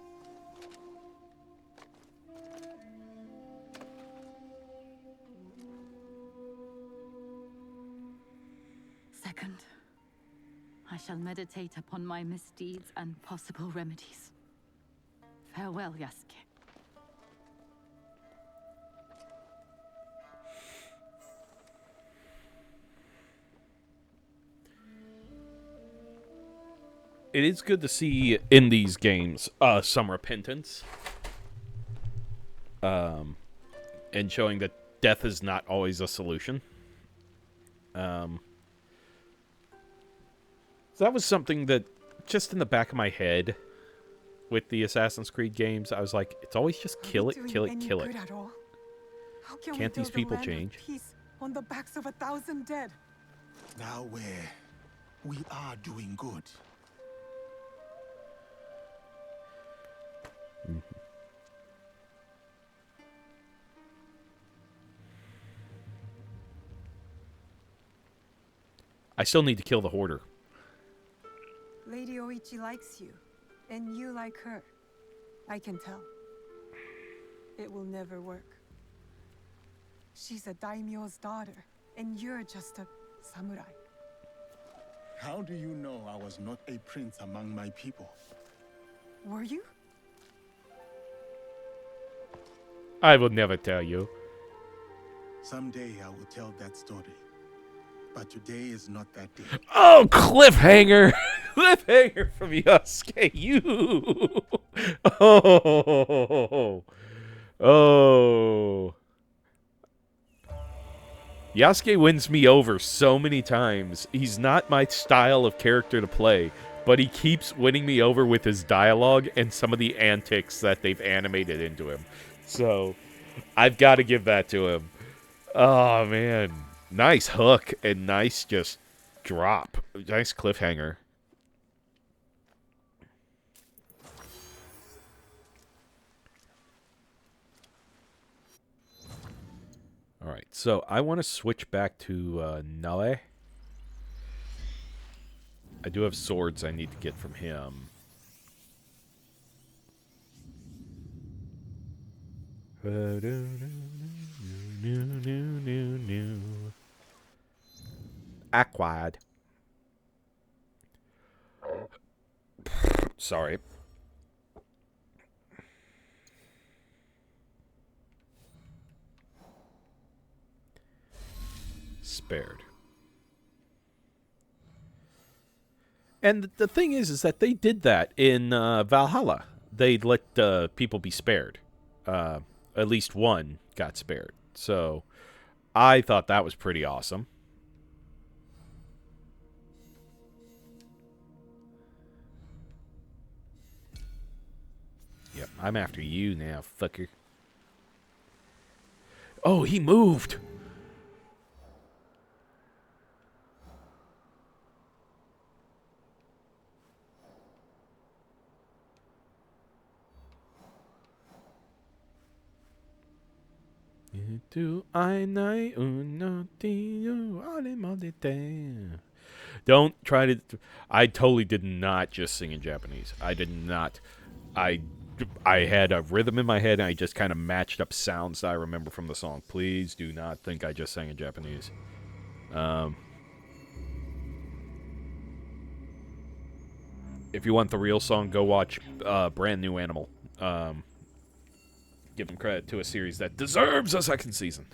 H: Second, I shall meditate upon my misdeeds and possible remedies. Farewell, Yasuke.
A: it is good to see in these games some repentance. And showing that death is not always a solution. So that was something that, just in the back of my head, with the Assassin's Creed games, I was like, it's always just kill it, kill it, kill it. Can't these people change?
D: On the backs of 1,000 dead.
C: Now we are doing good.
A: I still need to kill the Hoarder.
D: Lady Oichi likes you, and you like her. I can tell. It will never work. She's a daimyo's daughter, and you're just a samurai.
C: How do you know I was not a prince among my people?
D: Were you?
A: I will never tell you.
C: Someday I will tell that story. But today is not that day.
A: Oh, cliffhanger! Cliffhanger from Yasuke, you! Oh! Oh! Yasuke wins me over so many times. He's not my style of character to play, but he keeps winning me over with his dialogue and some of the antics that they've animated into him. So, I've got to give that to him. Oh, man. Nice hook and nice just drop. Nice cliffhanger. Alright, so I want to switch back to Nae. I do have swords I need to get from him. Aquad. Sorry. Spared. And the thing is that they did that in Valhalla. They let people be spared. At least one got spared. So I thought that was pretty awesome. Yep, I'm after you now, fucker. Oh, he moved! Don't try to... I totally did not just sing in Japanese. I did not. I had a rhythm in my head, and I just kind of matched up sounds that I remember from the song. Please do not think I just sang in Japanese. If you want the real song, go watch Brand New Animal. Give them credit to a series that deserves a second season.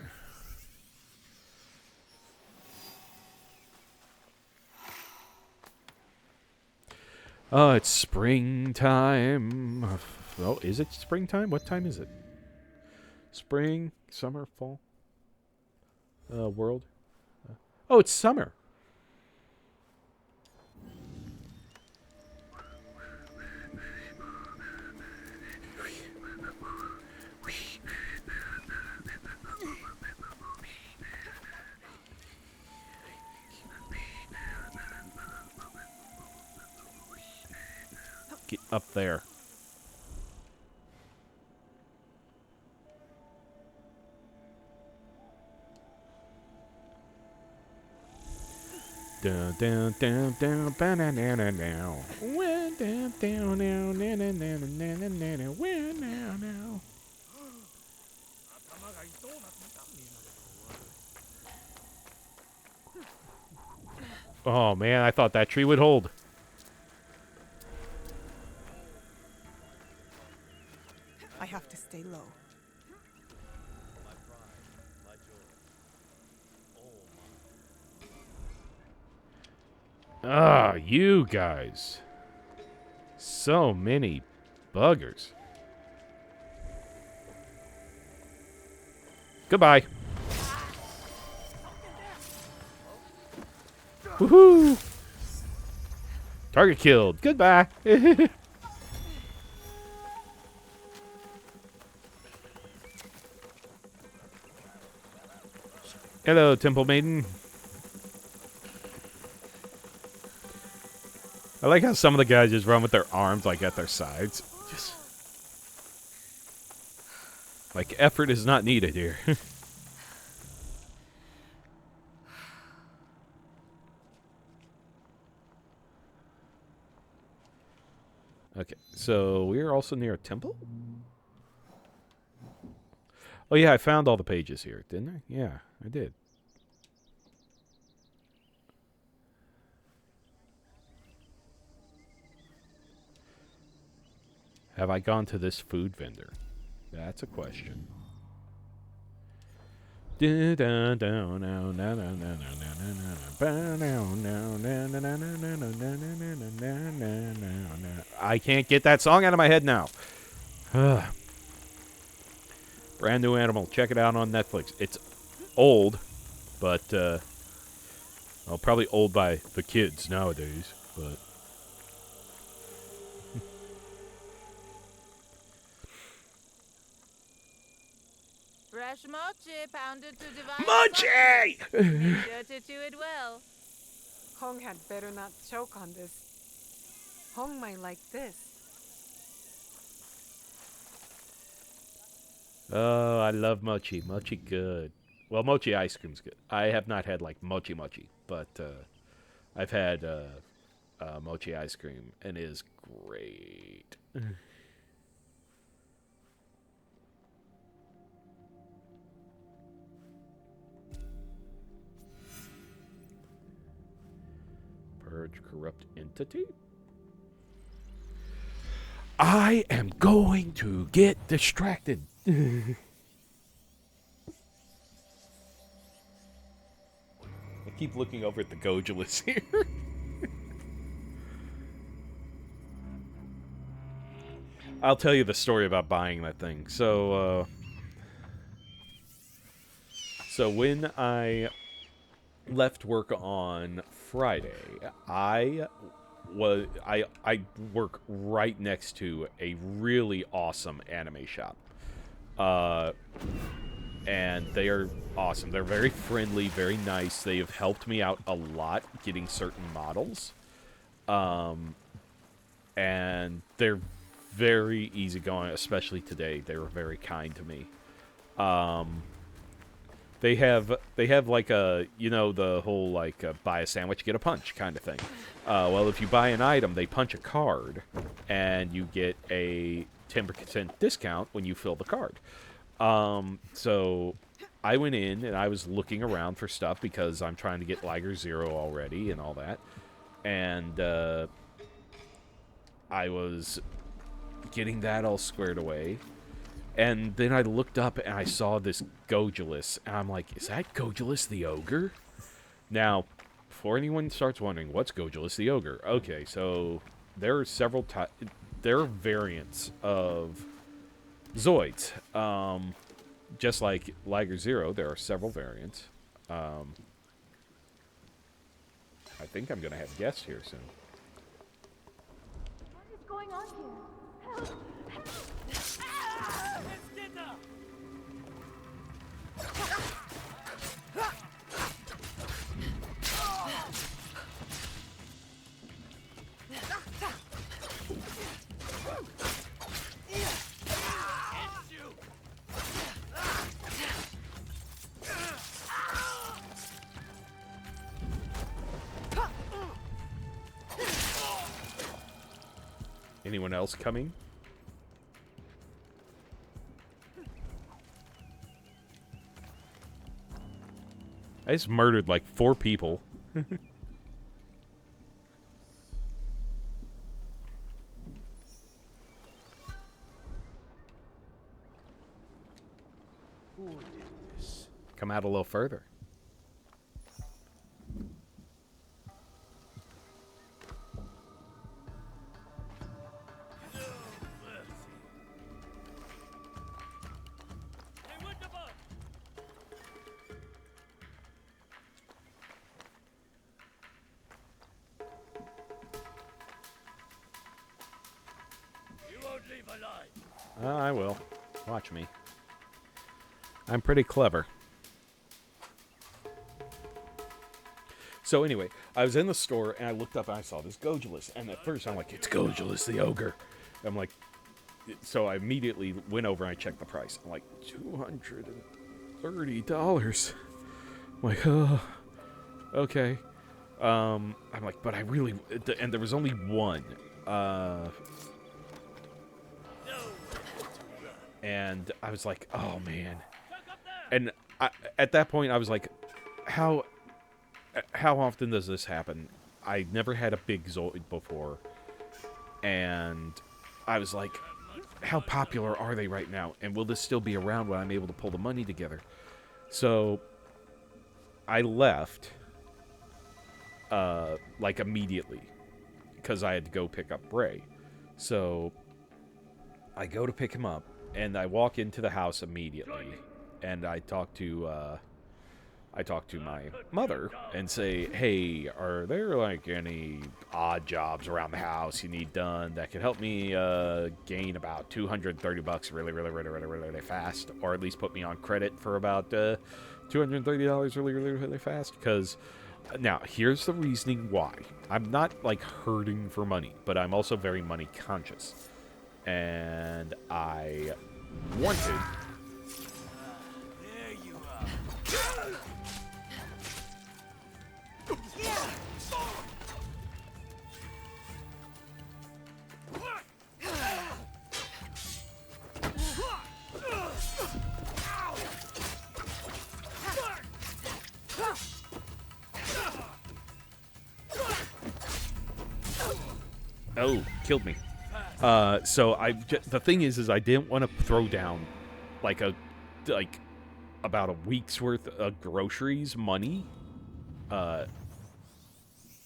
A: Oh, it's springtime. Oh, is it springtime? What time is it? Spring, summer, fall? World? Oh, it's summer. Get up there. Down, down, down, down, banana now. Down, down, down, now, na na na na na na na, where now. Oh man, I thought that tree would hold.
E: I have to stay low.
A: Ah, you guys. So many buggers. Goodbye. Woohoo! Target killed. Goodbye. Hello, Temple Maiden. I like how some of the guys just run with their arms like at their sides. Just like effort is not needed here. Okay, so we're also near a temple? Oh yeah, I found all the pages here, didn't I? Yeah, I did. Have I gone to this food vendor? That's a question. I can't get that song out of my head now. Brand New Animal. Check it out on Netflix. It's old, but well, probably old by the kids nowadays, but
I: Fresh mochi pounded to divide.
A: Mochi!
I: Make sure to chew it well.
E: Hong had better not choke on this. Hong might like this.
A: Oh, I love mochi. Mochi good. Well, mochi ice cream's good. I have not had like mochi, but I've had mochi ice cream, and it is great. Purge corrupt entity. I am going to get distracted. I keep looking over at the Gojulus here. I'll tell you the story about buying that thing. So when I left work on Friday, I work right next to a really awesome anime shop. And they are awesome. They're very friendly, very nice. They have helped me out a lot getting certain models. And they're very easygoing, especially today. They were very kind to me. They have like a, you know, the whole like buy a sandwich, get a punch kind of thing. Well, if you buy an item, they punch a card, and you get a 10% discount when you fill the card. So I went in and I was looking around for stuff because I'm trying to get Liger Zero already and all that. And I was getting that all squared away. And then I looked up and I saw this Gojulus, and I'm like, is that Gojulus the Ogre? Now, before anyone starts wondering, what's Gojulus the Ogre? Okay, so there are several there are variants of Zoids. Just like Liger Zero, there are several variants. I think I'm going to have guests here soon.
H: What is going on here? Help!
A: Anyone else coming? I just murdered like 4 people. Come out a little further. I will. Watch me. I'm pretty clever. So anyway, I was in the store and I looked up and I saw this Gojulus. And at first I'm like, it's Gojulus the ogre. I'm like, so I immediately went over and I checked the price. I'm like, $230. I'm like, oh, okay. I'm like, but I really, and there was only one. And I was like, oh man. And at that point I was like, how often does this happen? I never had a big Zoid before. And I was like, how popular are they right now? And will this still be around when I'm able to pull the money together? So I left like immediately because I had to go pick up Bray. So I go to pick him up and I walk into the house immediately and I talk to my mother and say, hey, are there like any odd jobs around the house you need done that could help me gain about $230 really fast, or at least put me on credit for about $230 really fast? Because now here's the reasoning why. I'm not like hurting for money, but I'm also very money conscious, and I wanted. Oh, killed me. So the thing is I didn't want to throw down like about a week's worth of groceries money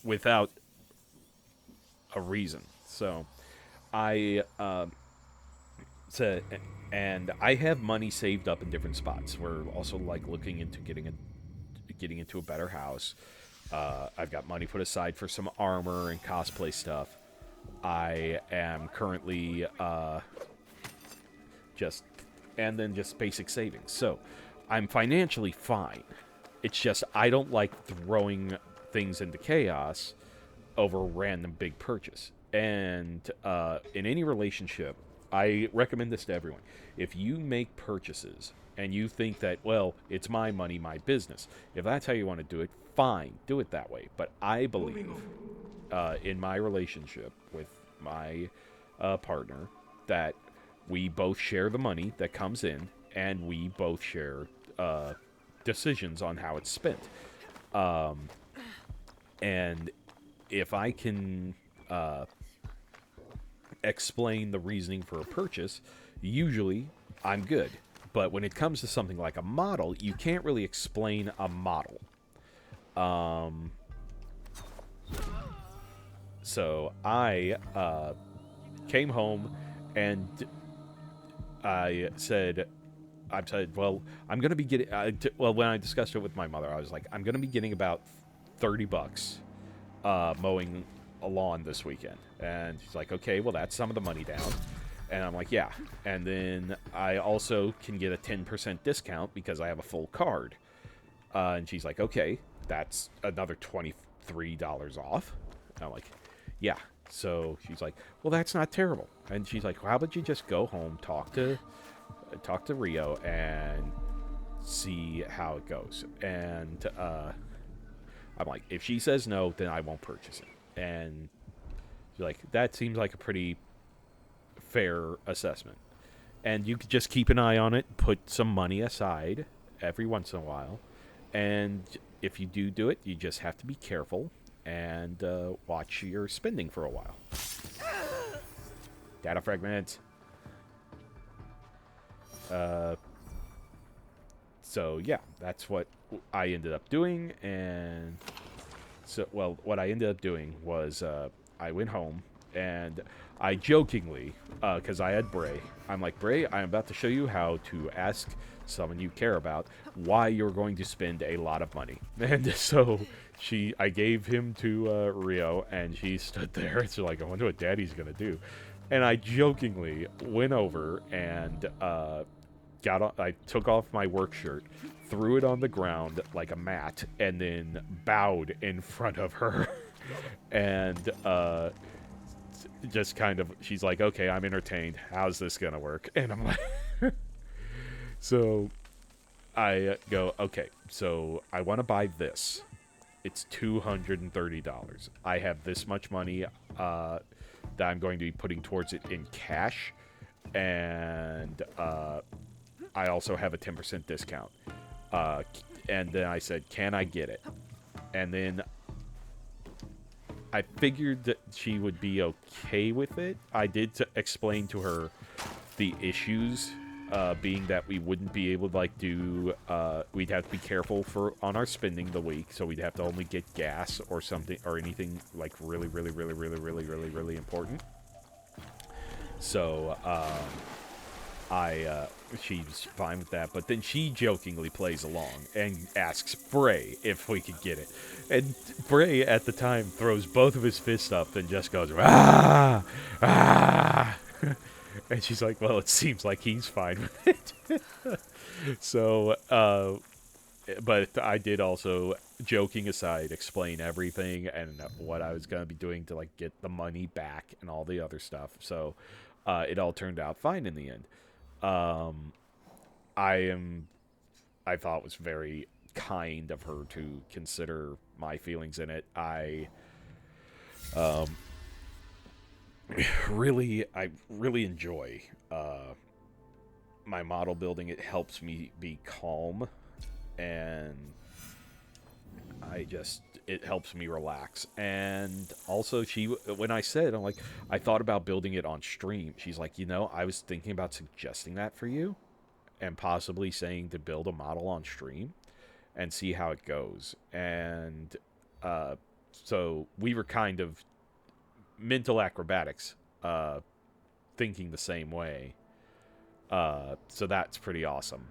A: without a reason. So I said, and I have money saved up in different spots. We're also like looking into getting into a better house. I've got money put aside for some armor and cosplay stuff. I am currently just basic savings. So I'm financially fine. It's just I don't like throwing things into chaos over a random big purchase. And in any relationship, I recommend this to everyone. If you make purchases and you think that, well, it's my money, my business, if that's how you want to do it, fine, do it that way. But I believe in my relationship with my partner that we both share the money that comes in and we both share decisions on how it's spent. And if I can explain the reasoning for a purchase, usually I'm good. But when it comes to something like a model, you can't really explain a model. So I came home and I said, well, I'm going to be getting, when I discussed it with my mother, I was like, I'm going to be getting about $30 mowing a lawn this weekend. And she's like, okay, well, that's some of the money down. And I'm like, yeah. And then I also can get a 10% discount because I have a full card. And she's like, okay, that's another $23 off. And I'm like, yeah. So she's like, well, that's not terrible. And she's like, well, how about you just go home, talk to Rio and see how it goes. And I'm like, if she says no, then I won't purchase it. And she's like, that seems like a pretty fair assessment. And you could just keep an eye on it, put some money aside every once in a while. And if you do it, you just have to be careful and watch your spending for a while. Data fragments. So yeah, that's what I ended up doing. And so, well, what I ended up doing was I went home and I jokingly, because I had Bray, I'm like, Bray, I'm about to show you how to ask someone you care about why you're going to spend a lot of money. And so I gave him to Rio, and she stood there. It's like, I wonder what Daddy's going to do. And I jokingly went over and I took off my work shirt, threw it on the ground like a mat, and then bowed in front of her. And just kind of, she's like, okay, I'm entertained. How's this going to work? And I'm like, so I go, okay, so I want to buy this. It's $230. I have this much money that I'm going to be putting towards it in cash. And I also have a 10% discount. And then I said, can I get it? And then I figured that she would be okay with it. I did explain to her the issues, being that we wouldn't be able to, like, do... we'd have to be careful on our spending the week, so we'd have to only get gas or something, or anything, like, really, really, really, really, really, really, really important. So, she's fine with that, but then she jokingly plays along and asks Bray if we could get it. And Bray, at the time, throws both of his fists up and just goes, ah, ah. And she's like, well, it seems like he's fine with it. So, but I did also, joking aside, explain everything and what I was going to be doing to, like, get the money back and all the other stuff. So, it all turned out fine in the end. I thought it was very kind of her to consider my feelings in it. I really enjoy my model building. It helps me be calm, and it helps me relax. And also, when I said, I'm like, I thought about building it on stream, she's like, you know, I was thinking about suggesting that for you and possibly saying to build a model on stream and see how it goes. And so we were kind of mental acrobatics, thinking the same way. So that's pretty awesome.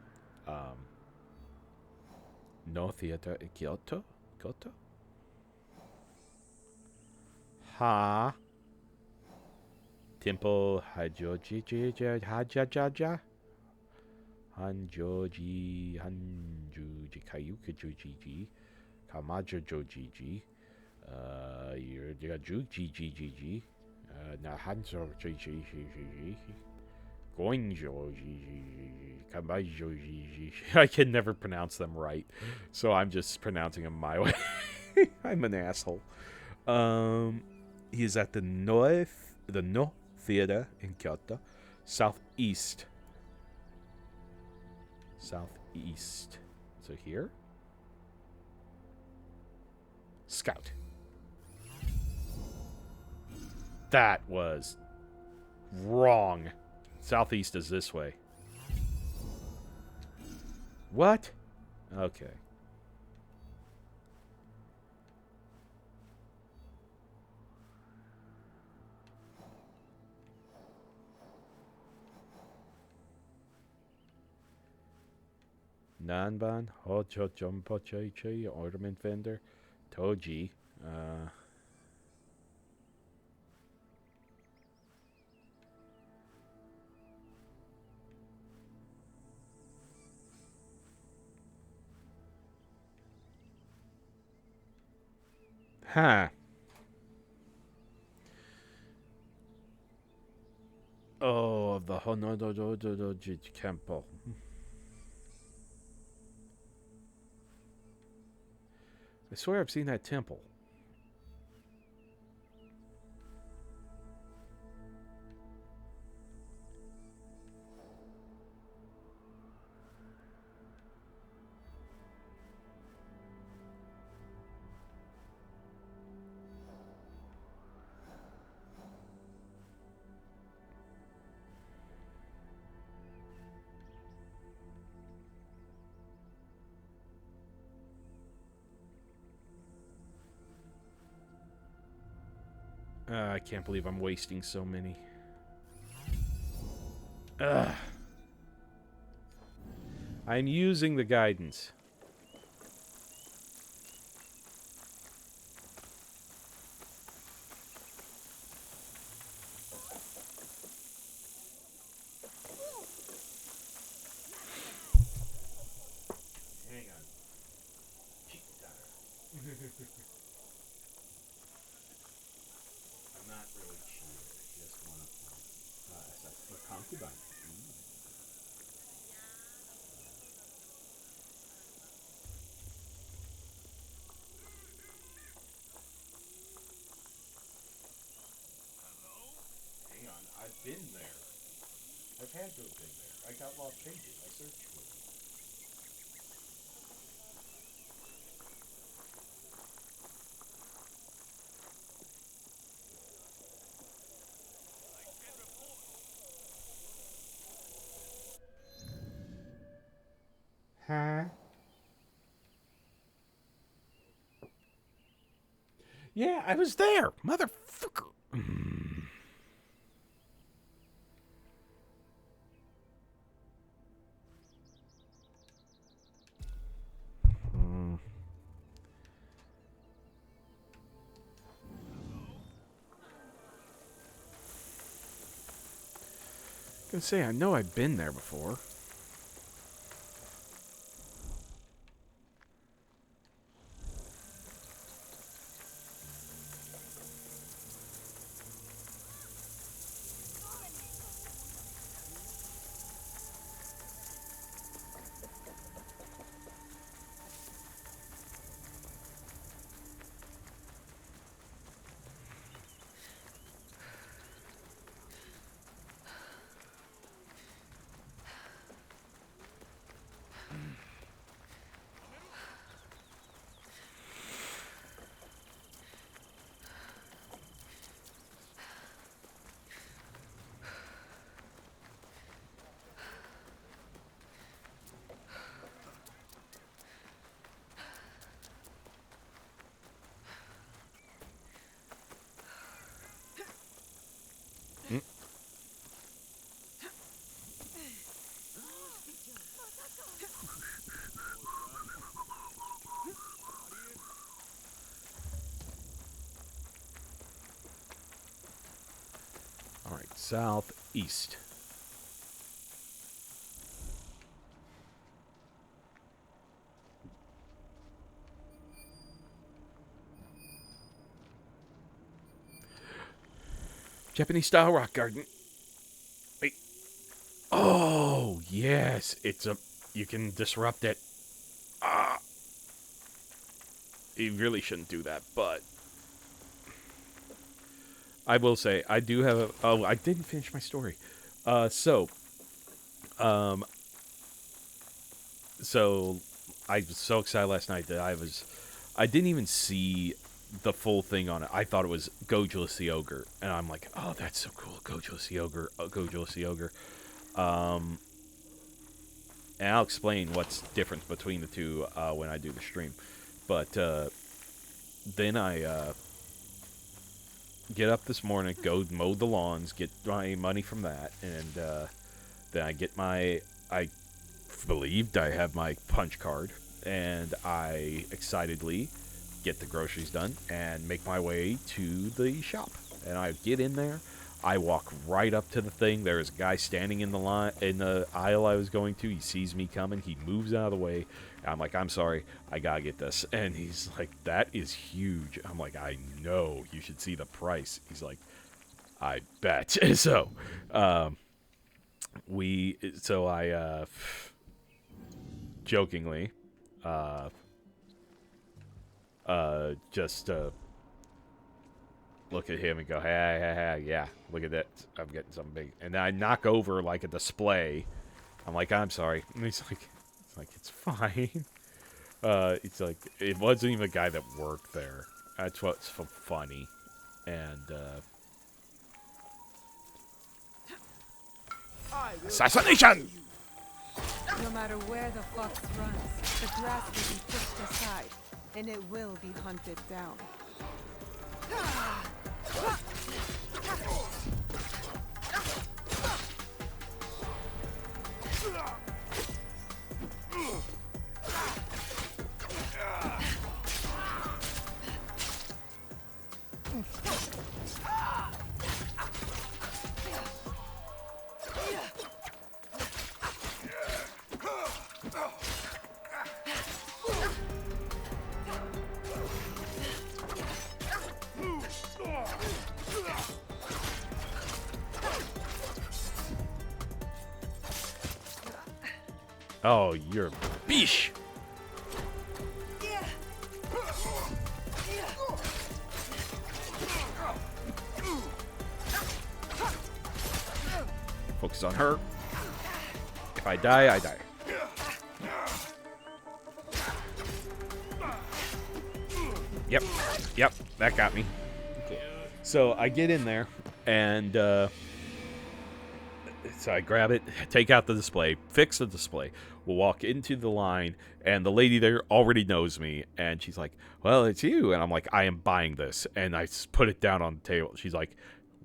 A: No theater in Kyoto? Kyoto? Ha. Temple Hajoji Hajajaja. Hanjoji Hanjuji Kayuka Kamajo Jojiji. Juji Nahanzo Jiji. I can never pronounce them right, so I'm just pronouncing them my way. I'm an asshole. He is at the No Theater in Kyoto, southeast. Southeast. So here, Scout. That was wrong. Southeast is this way. What? Okay. Nanban, Hojo Jumpo Choi, Ornament Vendor, Toji, Huh. Oh, the Honodododoji Temple. I swear I've seen that temple. I can't believe I'm wasting so many. Ugh. I'm using the guidance. not really cheated. Just one of them. A concubine. Hang on, I've been there. I've had to have been there. I got lost pages. I searched for them. Huh? Yeah, I was there, motherfucker. I was gonna say, I know I've been there before. All right, southeast. Japanese style rock garden. Wait. Oh, yes. It's a... You can disrupt it. Ah. You really shouldn't do that, but... I will say, I do have a... Oh, I didn't finish my story. So, I was so excited last night that I didn't even see the full thing on it. I thought it was Gojulus the Ogre, and I'm like, oh, that's so cool, Gojulus the Ogre, Gojulus the Ogre. And I'll explain what's different between the two when I do the stream. But then I get up this morning, go mow the lawns, get my money from that, and then I get I believed I have my punch card, and I excitedly get the groceries done and make my way to the shop. And I get in there, I walk right up to the thing. There's a guy standing in the aisle I was going to. He sees me coming, he moves out of the way. I'm like, I'm sorry, I gotta get this. And he's like, that is huge. I'm like, I know, you should see the price. He's like, I bet. So, I jokingly, just look at him and go, hey, yeah, look at that, I'm getting something big. And then I knock over like a display. I'm like, I'm sorry. And he's like, it's fine. It's like, it wasn't even a guy that worked there. That's what's funny. And assassination!
D: No matter where the fox runs, the grass will be pushed aside, and it will be hunted down.
A: Oh, you're a bish. Focus on her. If I die, I die. Yep. Yep. That got me. Okay. So I get in there, and so I grab it, take out the display, fix the display. We'll walk into the line, and the lady there already knows me, and she's like, well, it's you. And I'm like, I am buying this. And I put it down on the table. She's like,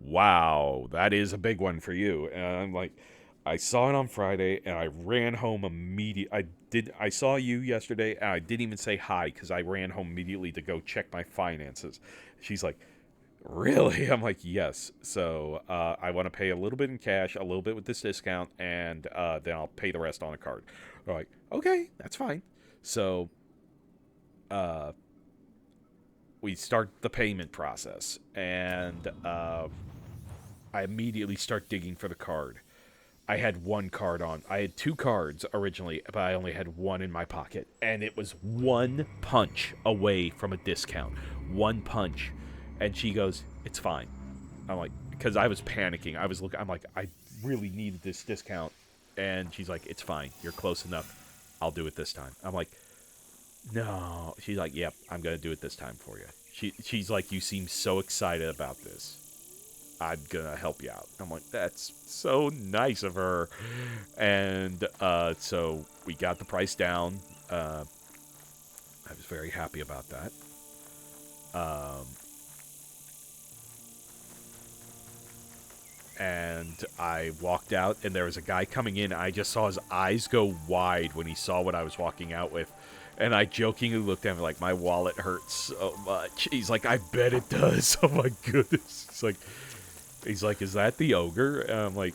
A: wow, that is a big one for you. And I'm like, I saw it on Friday, and I ran home immediately. I saw you yesterday, and I didn't even say hi because I ran home immediately to go check my finances. She's like, really? I'm like, yes. So I want to pay a little bit in cash, a little bit with this discount, and then I'll pay the rest on a card. They're like, okay, that's fine. So we start the payment process, and I immediately start digging for the card. I had one card on. I had two cards originally, but I only had one in my pocket. And it was one punch away from a discount. One punch. And she goes, it's fine. I'm like, because I was panicking. I was looking, I'm like, I really needed this discount. And she's like, it's fine. You're close enough. I'll do it this time. I'm like, no. She's like, yep, I'm going to do it this time for you. She's like, you seem so excited about this. I'm going to help you out. I'm like, that's so nice of her. And so we got the price down. I was very happy about that. And I walked out, and there was a guy coming in. I just saw his eyes go wide when he saw what I was walking out with. And I jokingly looked at him like, my wallet hurts so much. He's like, I bet it does. Oh, my goodness. He's like, is that the ogre? And I'm like,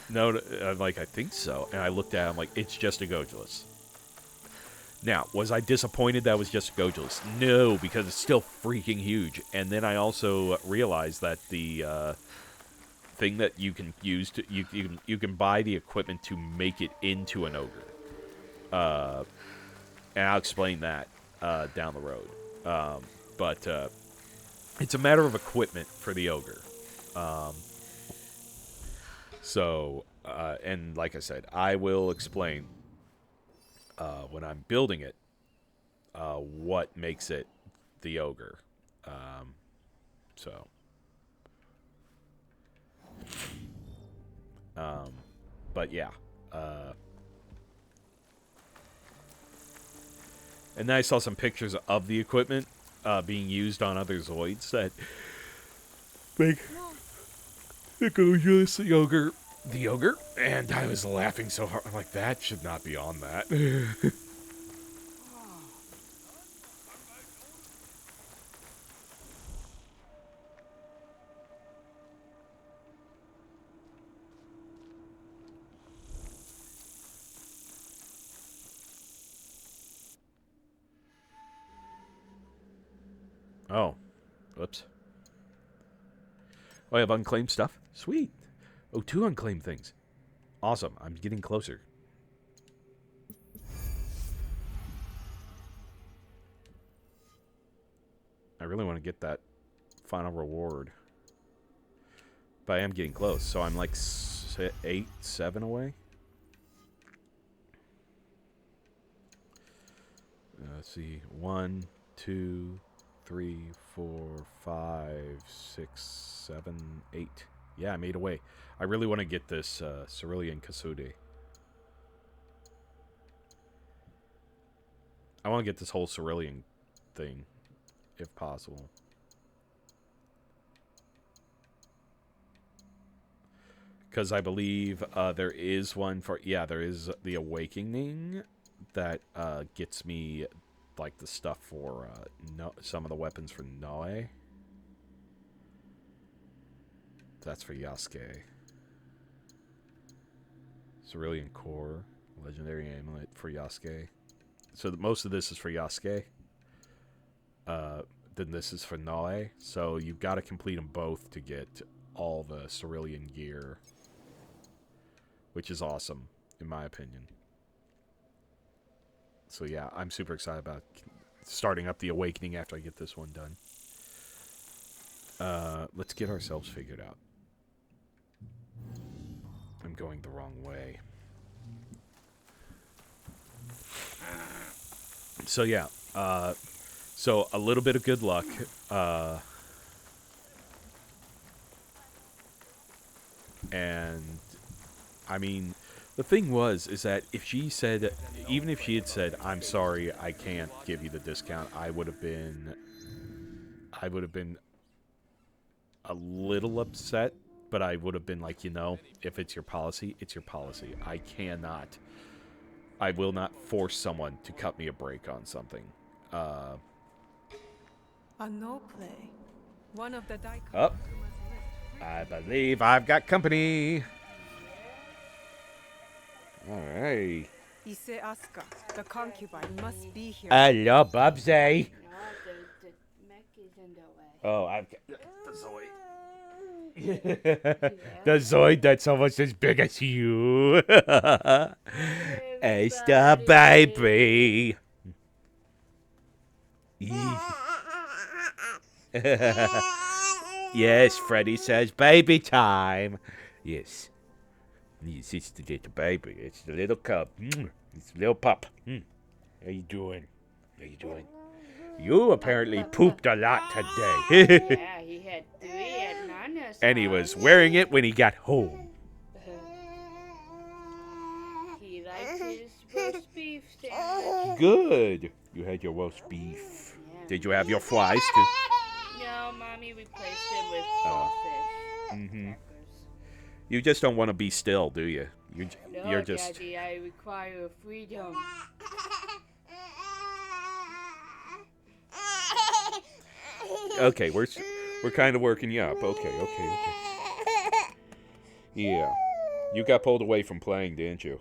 A: no. I'm like, I think so. And I looked at him like, it's just a Gojulus. Now, was I disappointed that was just a Gojulus? No, because it's still freaking huge. And then I also realized that the thing that you can use to you can buy the equipment to make it into an ogre. And I'll explain that down the road. But it's a matter of equipment for the ogre. And like I said, I will explain when I'm building it what makes it the ogre. But yeah. And then I saw some pictures of the equipment being used on other Zoids that make the ogre, and I was laughing so hard. I'm like, that should not be on that. Oh, whoops. Oh, I have unclaimed stuff? Sweet. Oh, 2 unclaimed things. Awesome. I'm getting closer. I really want to get that final reward. But I am getting close. So I'm like 8, 7 away. Let's see. 1, 2, 3, 4, 5, 6, 7, 8. Yeah, I made away. I really want to get this Cerulean Kasude. I want to get this whole Cerulean thing, if possible. Because I believe there is one for... Yeah, there is the Awakening that gets me, like, the stuff for some of the weapons for Noe. That's for Yasuke. Cerulean Core, Legendary Amulet for Yasuke. So most of this is for Yasuke. Then this is for Noe. So you've got to complete them both to get all the Cerulean gear. Which is awesome, in my opinion. So yeah, I'm super excited about starting up the Awakening after I get this one done. Let's get ourselves figured out. I'm going the wrong way. So yeah, so a little bit of good luck. And I mean, the thing is that if she said, even if she had said, "I'm sorry, I can't give you the discount," I would have been a little upset, but I would have been like, if it's your policy, it's your policy. I will not force someone to cut me a break on something.
D: A no play. One of the Daikon
A: Up. I believe I've got company. All right.
D: Ise Asuka, the concubine, must be here.
A: Hello, Bubsy.
J: No, the mech is in the way.
A: Oh, I've got the Zoid. The Zoid that's almost as big as you. It's the baby. Yes, Freddy says baby time. Yes. Yes, it's the little baby. It's the little cub. It's the little pup. How you doing? How you doing? You apparently pooped a lot today.
J: Yeah, he had 3 at Nana's
A: And he was wearing it when he got home.
J: He liked his roast beef sandwich.
A: Good. You had your roast beef.
J: Yeah.
A: Did you have your fries too?
J: No, Mommy replaced him with goldfish.
A: Mm-hmm. You just don't want to be still, do you? You're
J: No,
A: just.
J: Daddy, I require freedom.
A: Okay, we're kind of working you up. Okay. Yeah. You got pulled away from playing, didn't you?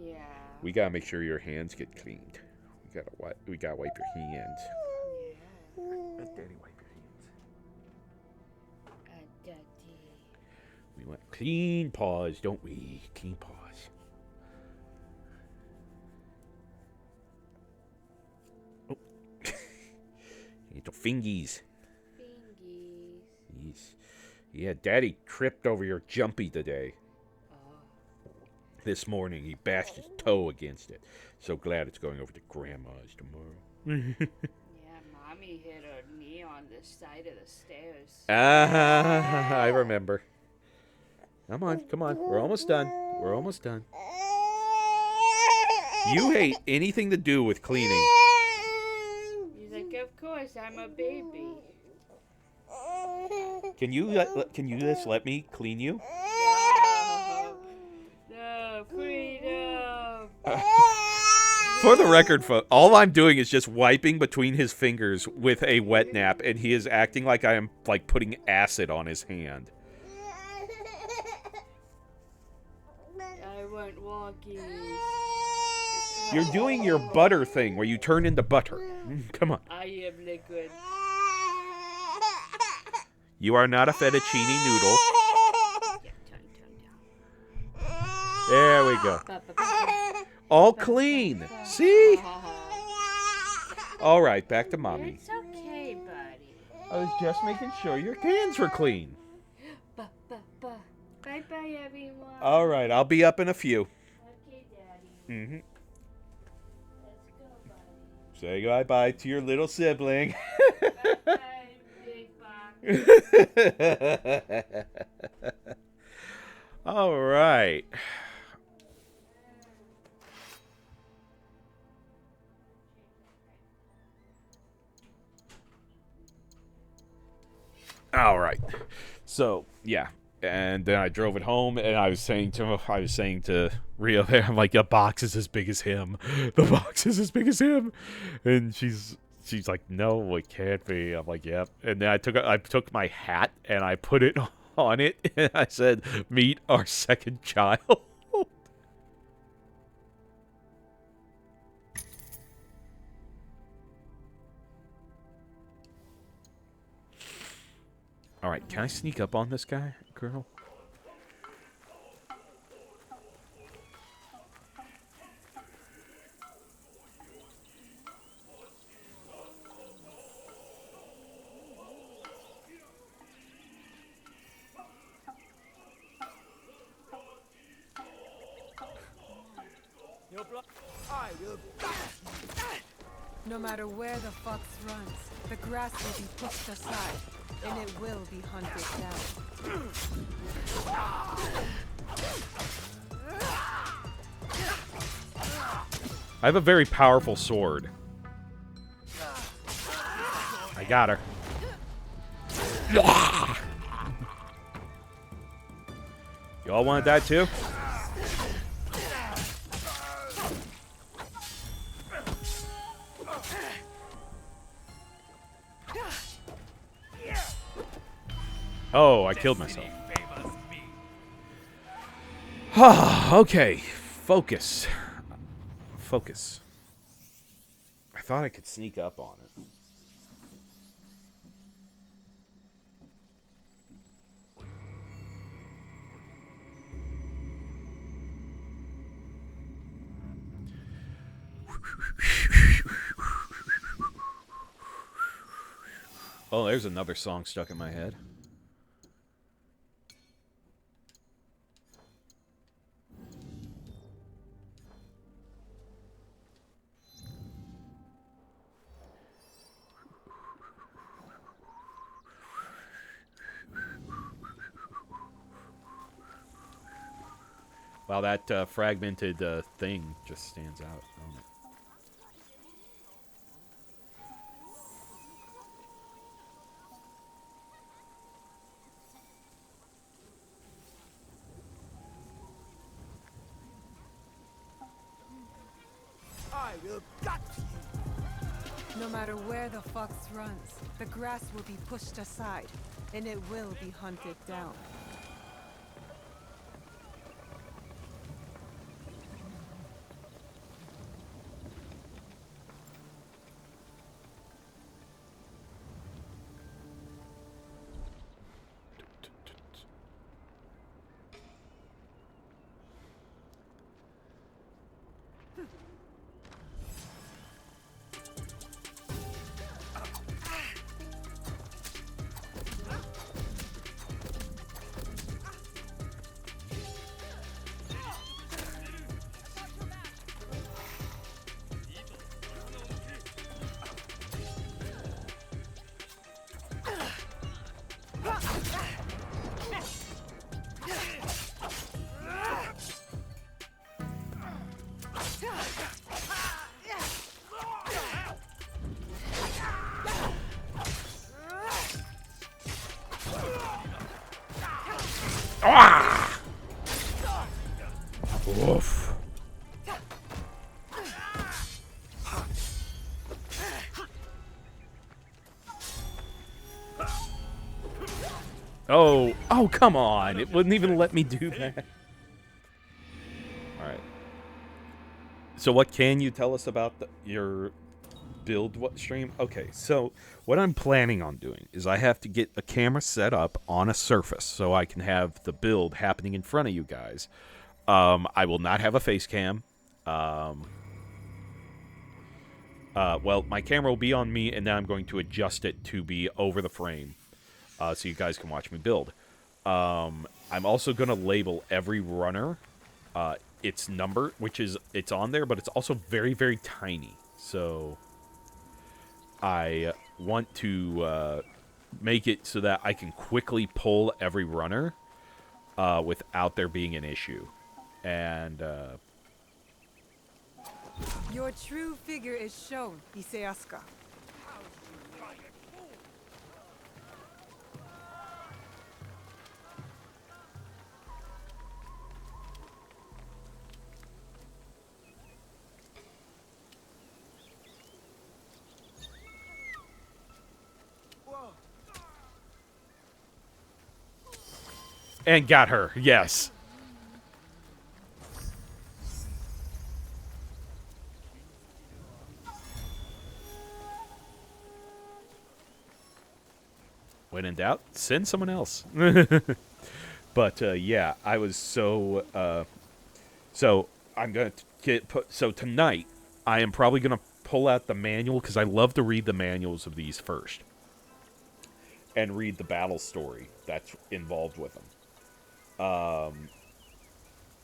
J: Yeah.
A: We gotta make sure your hands get cleaned. We gotta wipe your hands.
J: Yeah.
A: Let Daddy wipe your hands.
J: Daddy.
A: We want clean paws, don't we? Clean paws. Oh. Little fingies.
J: Fingies.
A: Yes. Yeah, Daddy tripped over your jumpy today.
J: Oh.
A: This morning, he bashed his toe against it. So glad it's going over to Grandma's tomorrow.
J: Yeah, Mommy hit her knee on the side of the stairs.
A: I remember. Come on. We're almost done. You hate anything to do with cleaning.
J: He's like, of course, I'm a baby.
A: Can you just let me clean you?
J: No, freedom.
A: For the record, all I'm doing is just wiping between his fingers with a wet nap, and he is acting like I am putting acid on his hand.
J: I want walkies.
A: You're doing your butter thing where you turn into butter. Come on.
J: I am liquid.
A: You are not a fettuccine noodle.
J: Yeah, turn down.
A: There we go. All clean. See? All right, back to mommy.
J: It's okay, buddy.
A: I was just making sure your hands were clean.
J: Bye-bye, everyone.
A: All right, I'll be up in a few.
J: Okay, Daddy.
A: Mm-hmm.
J: Let's go, buddy.
A: Say bye-bye to your little sibling.
J: Bye-bye, big box.
A: All right. All right. So, yeah. And then I drove it home, and I was saying to Rio there, I'm like, the box is as big as him. The box is as big as him. And she's like, no, it can't be. I'm like, yep. And then I took my hat and I put it on it, and I said, meet our second child. All right, can I sneak up on this guy, girl?
D: No matter where the fox runs, the grass will be pushed aside, and it will be hunted down.
A: I have a very powerful sword. I got her. Y'all want that too? Oh, I killed myself. Okay, focus. Focus. I thought I could sneak up on it. Oh, there's another song stuck in my head. Wow, that fragmented thing just stands out. Oh.
F: I will gut you.
D: No matter where the fox runs, the grass will be pushed aside, and it will be hunted down.
A: Ah! Woof. Oh, come on. It wouldn't even let me do that. Alright. So what can you tell us about your build stream? Okay, so what I'm planning on doing is I have to get a camera set up on a surface so I can have the build happening in front of you guys. I will not have a face cam. Well, my camera will be on me, and then I'm going to adjust it to be over the frame so you guys can watch me build. I'm also going to label every runner its number, which is it's on there, but it's also very, very tiny. So I want to make it so that I can quickly pull every runner without there being an issue. And
D: your true figure is shown, Iseasuka.
A: and got her, yes. When in doubt, send someone else. But yeah, I was so so I'm gonna so tonight I am probably gonna pull out the manual because I love to read the manuals of these first and read the battle story that's involved with them.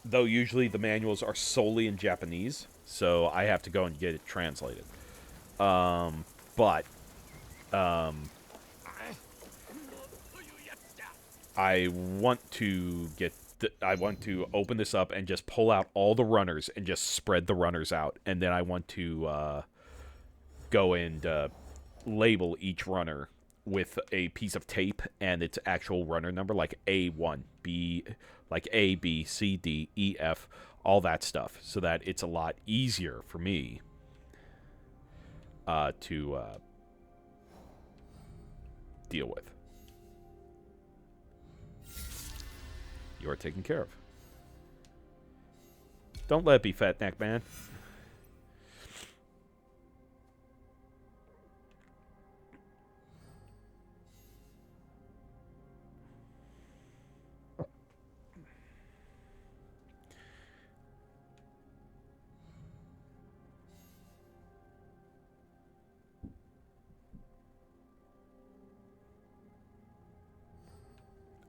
A: Though usually the manuals are solely in Japanese, so I have to go and get it translated. But I want to I want to open this up and just pull out all the runners and just spread the runners out, and then I want to go and label each runner with a piece of tape and its actual runner number, like A1, B, like A, B, C, D, E, F, all that stuff, so that it's a lot easier for me to deal with. You are taken care of. Don't let it be, Fat Neck Man.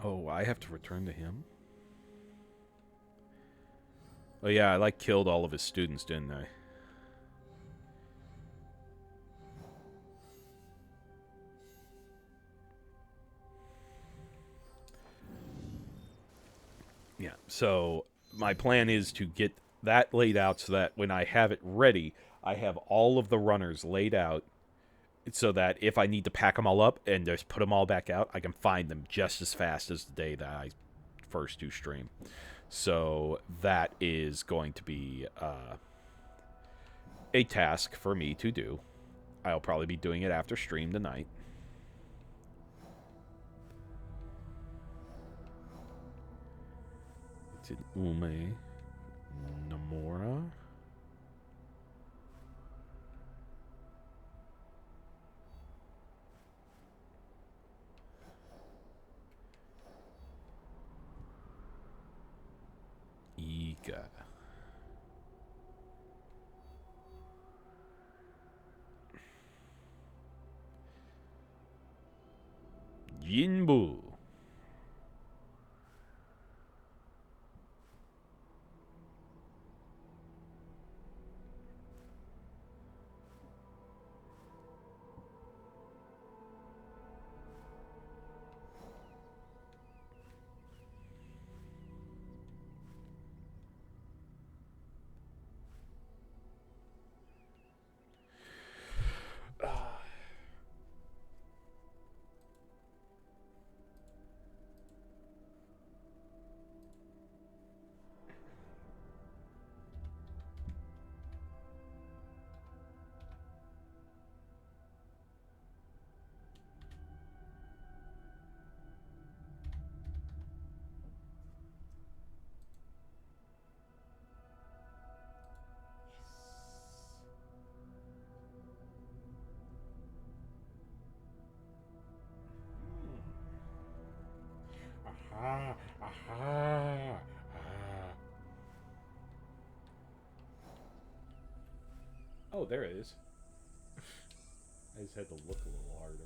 A: Oh, I have to return to him? Oh yeah, I killed all of his students, didn't I? Yeah, so my plan is to get that laid out so that when I have it ready, I have all of the runners laid out so that if I need to pack them all up and just put them all back out, I can find them just as fast as the day that I first do stream. So that is going to be a task for me to do. I'll probably be doing it after stream tonight. It's an Ume Nomura. Iga. Jinbu. Aha, aha, Oh, there it is. I just had to look a little harder.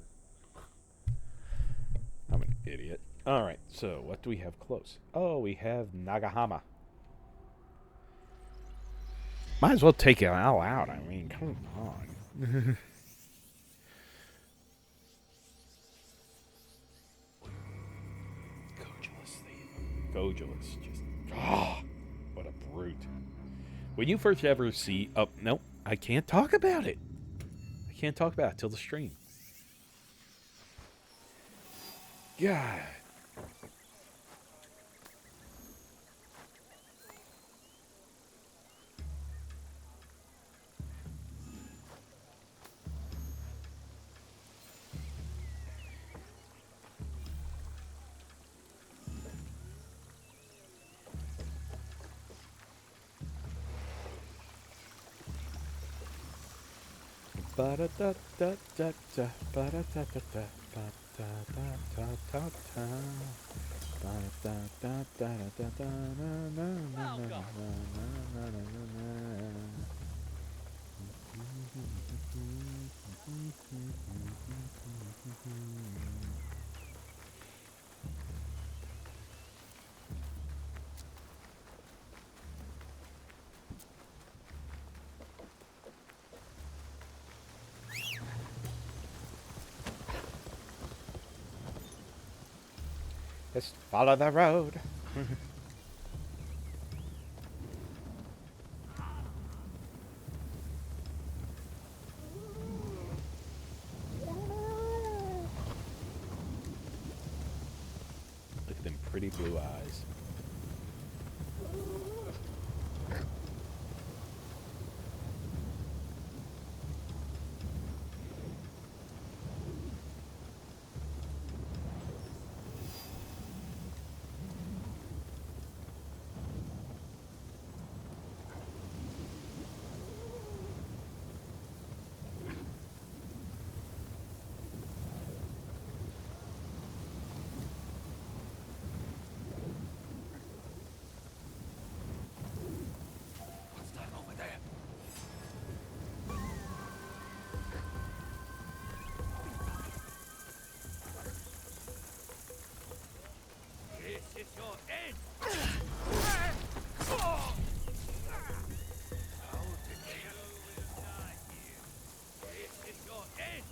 A: I'm an idiot. Alright, so what do we have close? Oh, we have Nagahama. Might as well take it all out. I mean, come on. Gojulus. Just, what a brute. When you first ever see... Oh, nope. I can't talk about it. I can't talk about it till the stream. God. Ba-da-da-da-da-da, ba-da-da-da-da, ba-da-da-da-da-da, Just follow the road. Look at them pretty blue eyes.
B: What's that over there? This is your end! How did you die here? This is your end!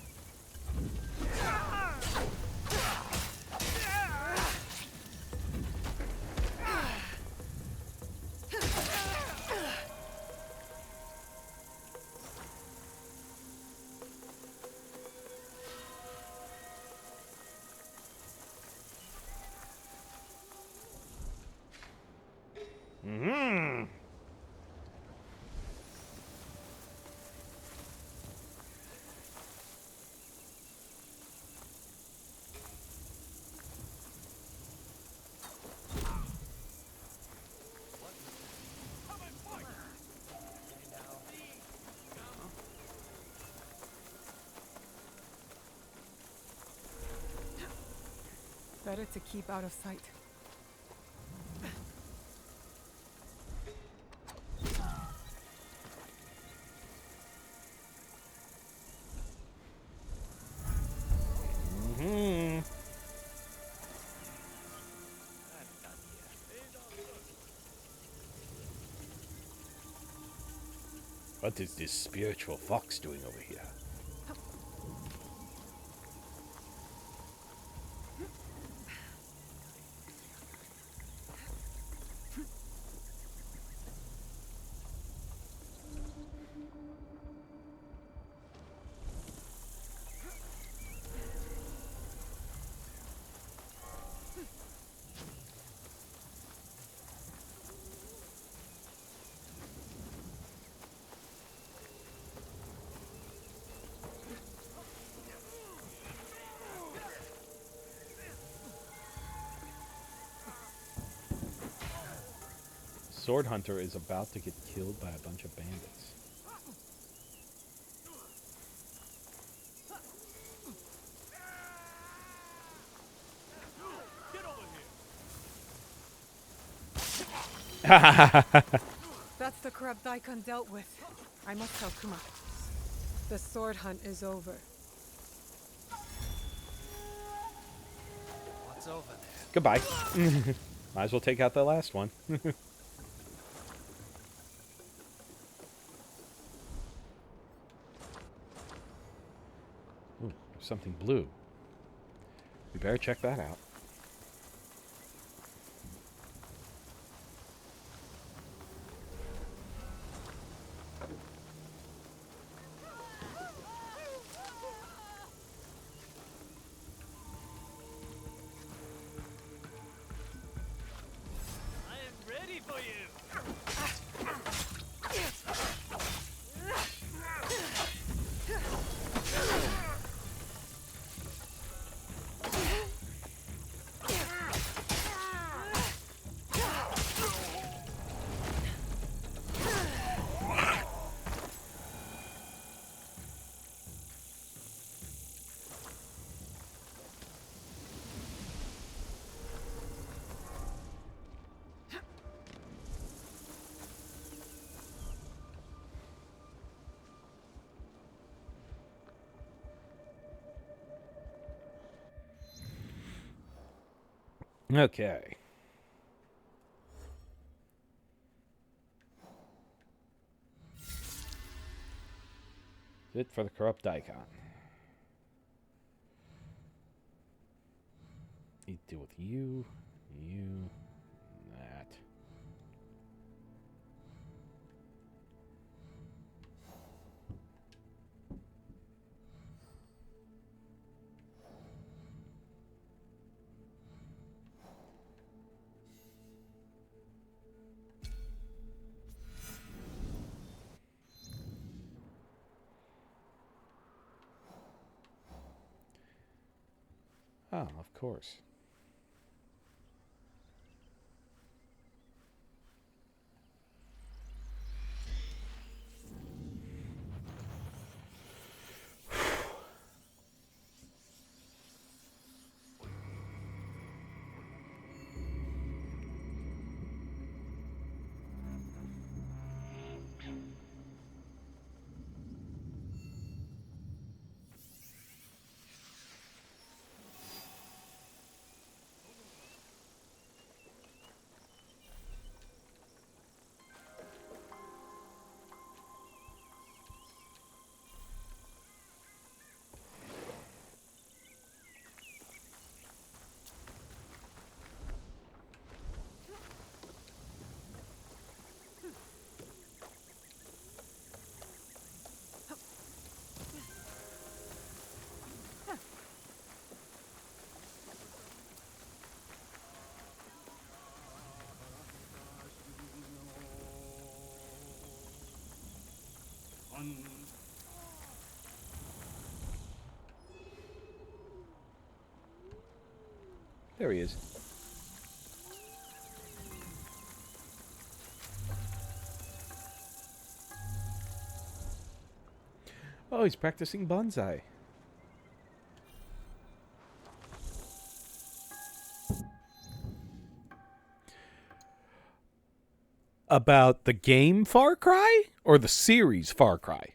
A: Mm-hmm.
D: Better to keep out of sight.
A: Mm-hmm. What is this spiritual fox doing over here? Sword Hunter is about to get killed by a bunch of bandits.
D: That's the corrupt Daikon dealt with. I must tell Kuma. The sword hunt is over.
B: What's over there?
A: Goodbye. Might as well take out the last one. Ooh, there's something blue. We better check that out.
B: I am ready for you!
A: Okay. It for the corrupt Daikon. Need to deal with you, that. Oh, of course. There he is. Oh, he's practicing bonsai. About the game Far Cry or the series Far Cry?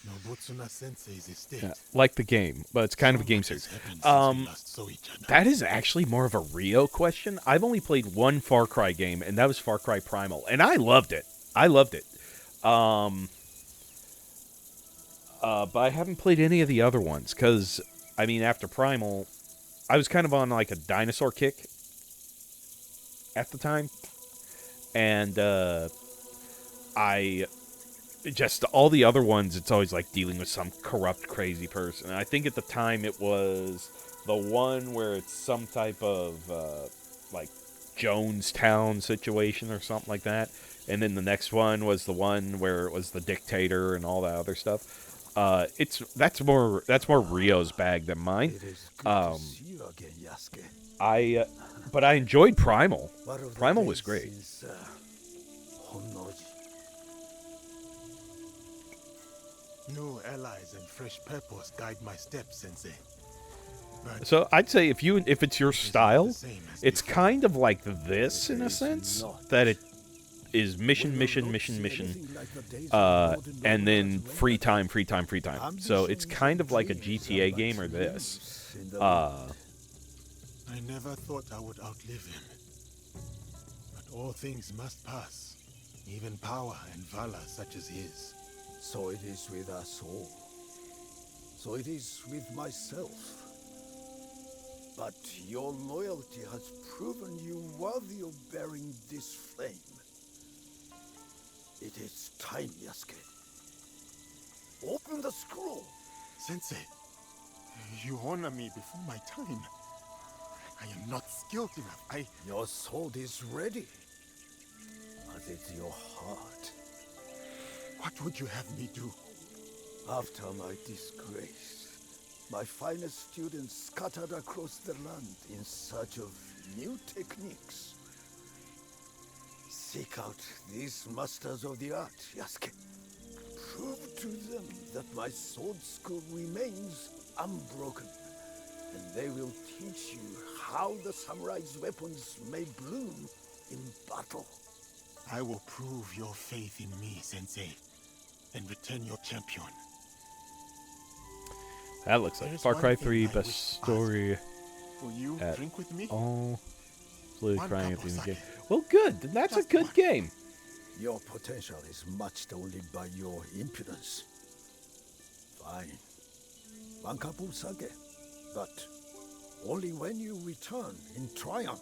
C: Nobutsuna Sensei's estate.
A: Yeah, like the game, but it's kind of a game series. That is actually more of a Rio question. I've only played one Far Cry game, and that was Far Cry Primal, and I loved it. But I haven't played any of the other ones, because, I mean, after Primal, I was kind of on, like, a dinosaur kick at the time, and, just all the other ones, it's always like dealing with some corrupt, crazy person. And I think at the time it was the one where it's some type of like Jonestown situation or something like that. And then the next one was the one where it was the dictator and all that other stuff. That's more Rio's bag than mine. But I enjoyed Primal. Primal was great.
C: New allies and fresh purpose guide my steps, Sensei. But
A: so I'd say if it's your style, it's kind of like this in a sense, that it is mission, and then free time. So it's kind of like a GTA game or this.
C: I never thought I would outlive him. But all things must pass, even power and valor such as his.
K: So it is with us all. So it is with myself. But your loyalty has proven you worthy of bearing this flame. It is time, Yasuke. Open the scroll.
C: Sensei, you honor me before my time. I am not skilled enough.
K: Your sword is ready. But it's your heart.
C: What would you have me do?
K: After my disgrace, my finest students scattered across the land in search of new techniques. Seek out these masters of the art, Yasuke. Prove to them that my sword school remains unbroken, and they will teach you how the samurai's weapons may bloom in battle.
C: I will prove your faith in me, Sensei, and return your champion.
A: That looks like
C: There's
A: Far
C: one
A: Cry
C: thing
A: 3
C: I
A: best
C: wish
A: story
C: Will you
A: at
C: drink with me?
A: all. Slowly
C: One
A: crying at
C: cup
A: the end
C: of
A: of the game.
C: sake.
A: Well, good. Then that's a
C: Just
A: good
C: one.
A: game.
K: Your potential is matched only by your impudence. Fine. One cup of sake. But only when you return in triumph.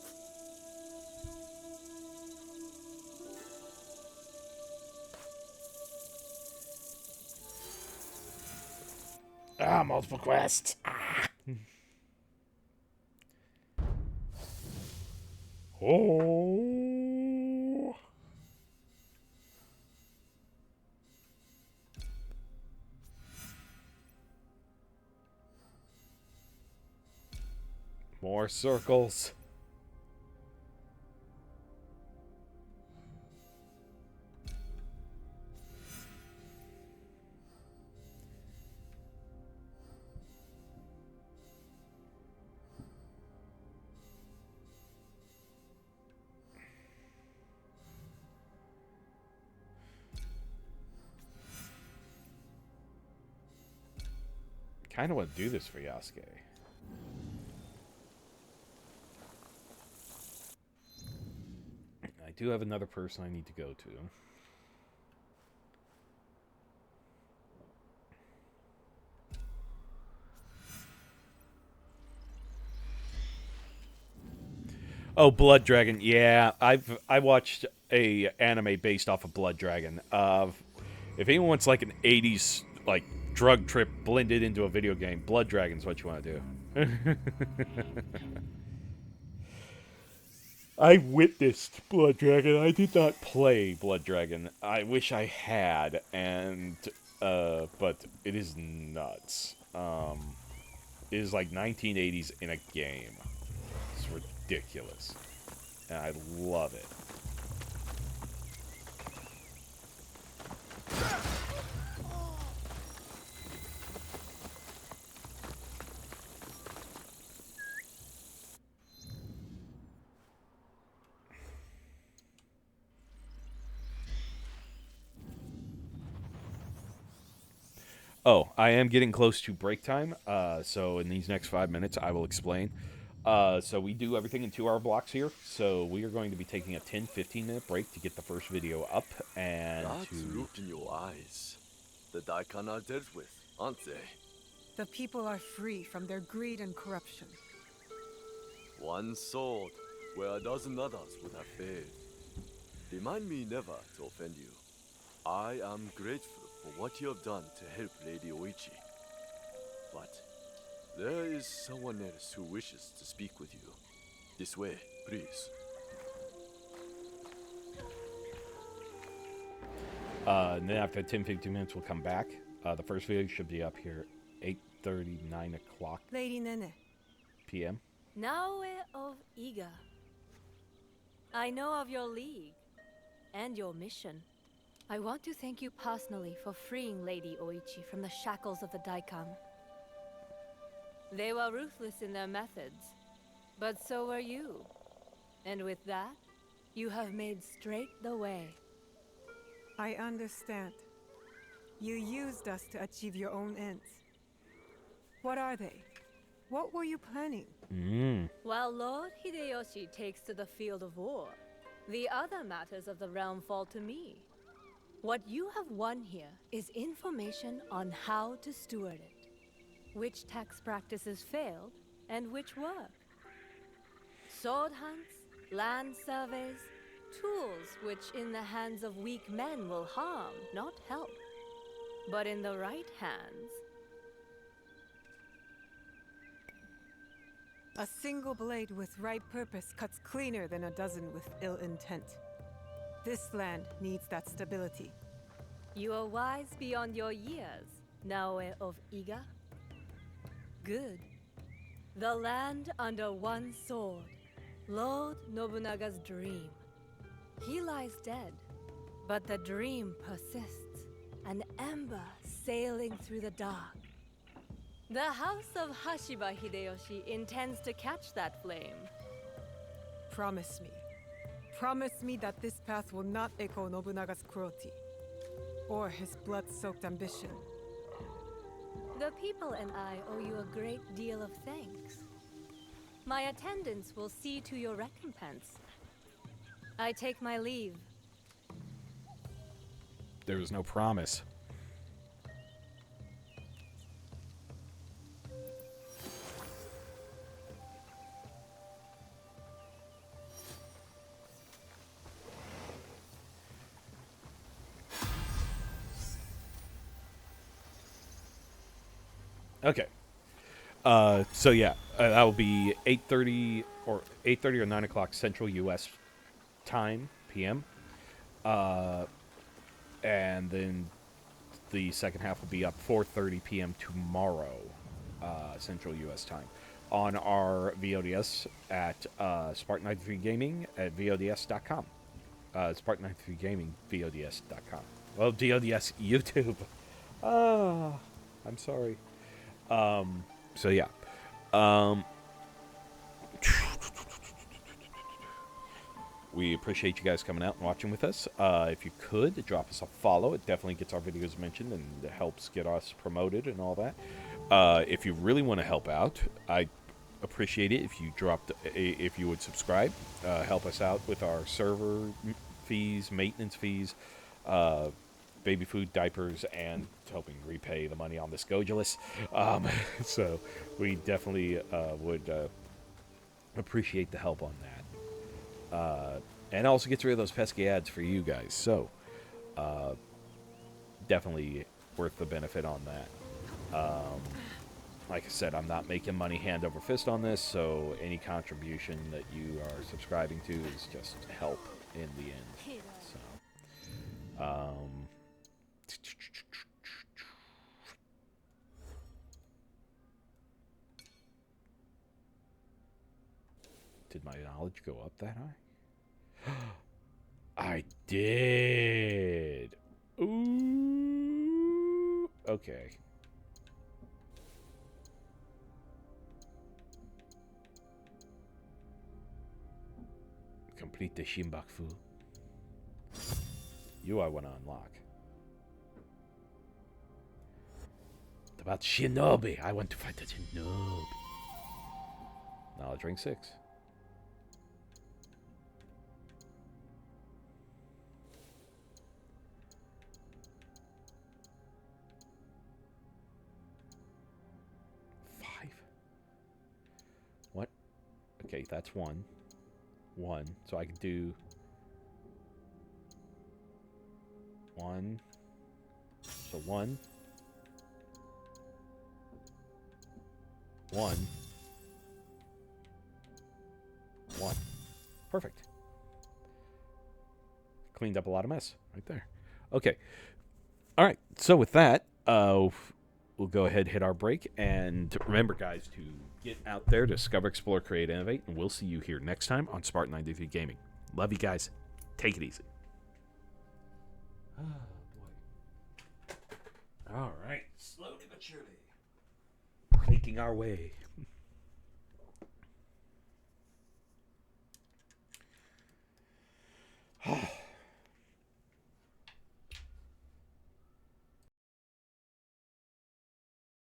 A: Multiple quests. Oh. More circles. Kind of want to do this for Yasuke. I do have another person I need to go to. Oh, Blood Dragon. Yeah, I watched a anime based off of Blood Dragon. If anyone wants like an 80s like drug trip blended into a video game, Blood Dragon's what you want to do. I witnessed Blood Dragon. I did not play Blood Dragon. I wish I had, and but it is nuts. It is like 1980s in a game. It's ridiculous, and I love it. Oh, I am getting close to break time, so in these next 5 minutes, I will explain. So we do everything in 2-hour blocks here, so we are going to be taking a 10-15 minute break to get the first video up, and
L: That's look in your eyes. The Daikan are dealt with, aren't they?
D: The people are free from their greed and corruption.
L: One sword, where a dozen others would have failed. Remind me never to offend you. I am grateful for what you have done to help Lady Oichi. But there is someone else who wishes to speak with you. This way, please.
A: And then after 10-15 minutes, we'll come back. The first video should be up here 8:30, 9 o'clock
D: Lady Nene.
A: p.m.
M: Naoe of Iga. I know of your league and your mission. I want to thank you personally for freeing Lady Oichi from the shackles of the Daikan. They were ruthless in their methods, but so were you. And with that, you have made straight the way.
D: I understand. You used us to achieve your own ends. What are they? What were you planning?
M: While Lord Hideyoshi takes to the field of war, the other matters of the realm fall to me. What you have won here is information on how to steward it. Which tax practices failed, and which work. Sword hunts, land surveys, tools which in the hands of weak men will harm, not help. But in the right hands...
D: A single blade with right purpose cuts cleaner than a dozen with ill intent. This land needs that stability.
M: You are wise beyond your years, Naoe of Iga. Good. The land under one sword. Lord Nobunaga's dream. He lies dead, but the dream persists. An ember sailing through the dark. The house of Hashiba Hideyoshi intends to catch that flame.
D: Promise me. Promise me that this path will not echo Nobunaga's cruelty, or his blood-soaked ambition.
M: The people and I owe you a great deal of thanks. My attendants will see to your recompense. I take my leave.
A: There was no promise. Okay. So yeah, that will be 8:30 or 9 o'clock Central U.S. time, p.m. And then the second half will be up 4:30 p.m. tomorrow, Central U.S. time, on our VODS at Spark93 Gaming at VODS.com. Spark93 Gaming, VODS.com. Well, DODS YouTube. I'm sorry. So yeah. We appreciate you guys coming out and watching with us. If you could, drop us a follow. It definitely gets our videos mentioned and helps get us promoted and all that. If you really want to help out, I appreciate it if you if you would subscribe. Help us out with our server fees, maintenance fees, baby food, diapers, and helping repay the money on this Gojulus. So we definitely would appreciate the help on that. And also gets rid of those pesky ads for you guys. So definitely worth the benefit on that. Like I said, I'm not making money hand over fist on this, so any contribution that you are subscribing to is just help in the end. So, did my knowledge go up that high? I did. Ooh. Okay. Complete the Shinbaku. You I want to unlock. About Shinobi. I want to fight the Shinobi. Knowledge rank 6. What? Okay, that's 1. 1. So I can do 1. So 1. 1. 1. Perfect. Cleaned up a lot of mess right there. Okay. All right. So with that, we'll go ahead and hit our break. And remember, guys, to get out there, discover, explore, create, innovate. And we'll see you here next time on Spark93 Gaming. Love you guys. Take it easy. Oh, boy. All right. Slowly but surely. Making our way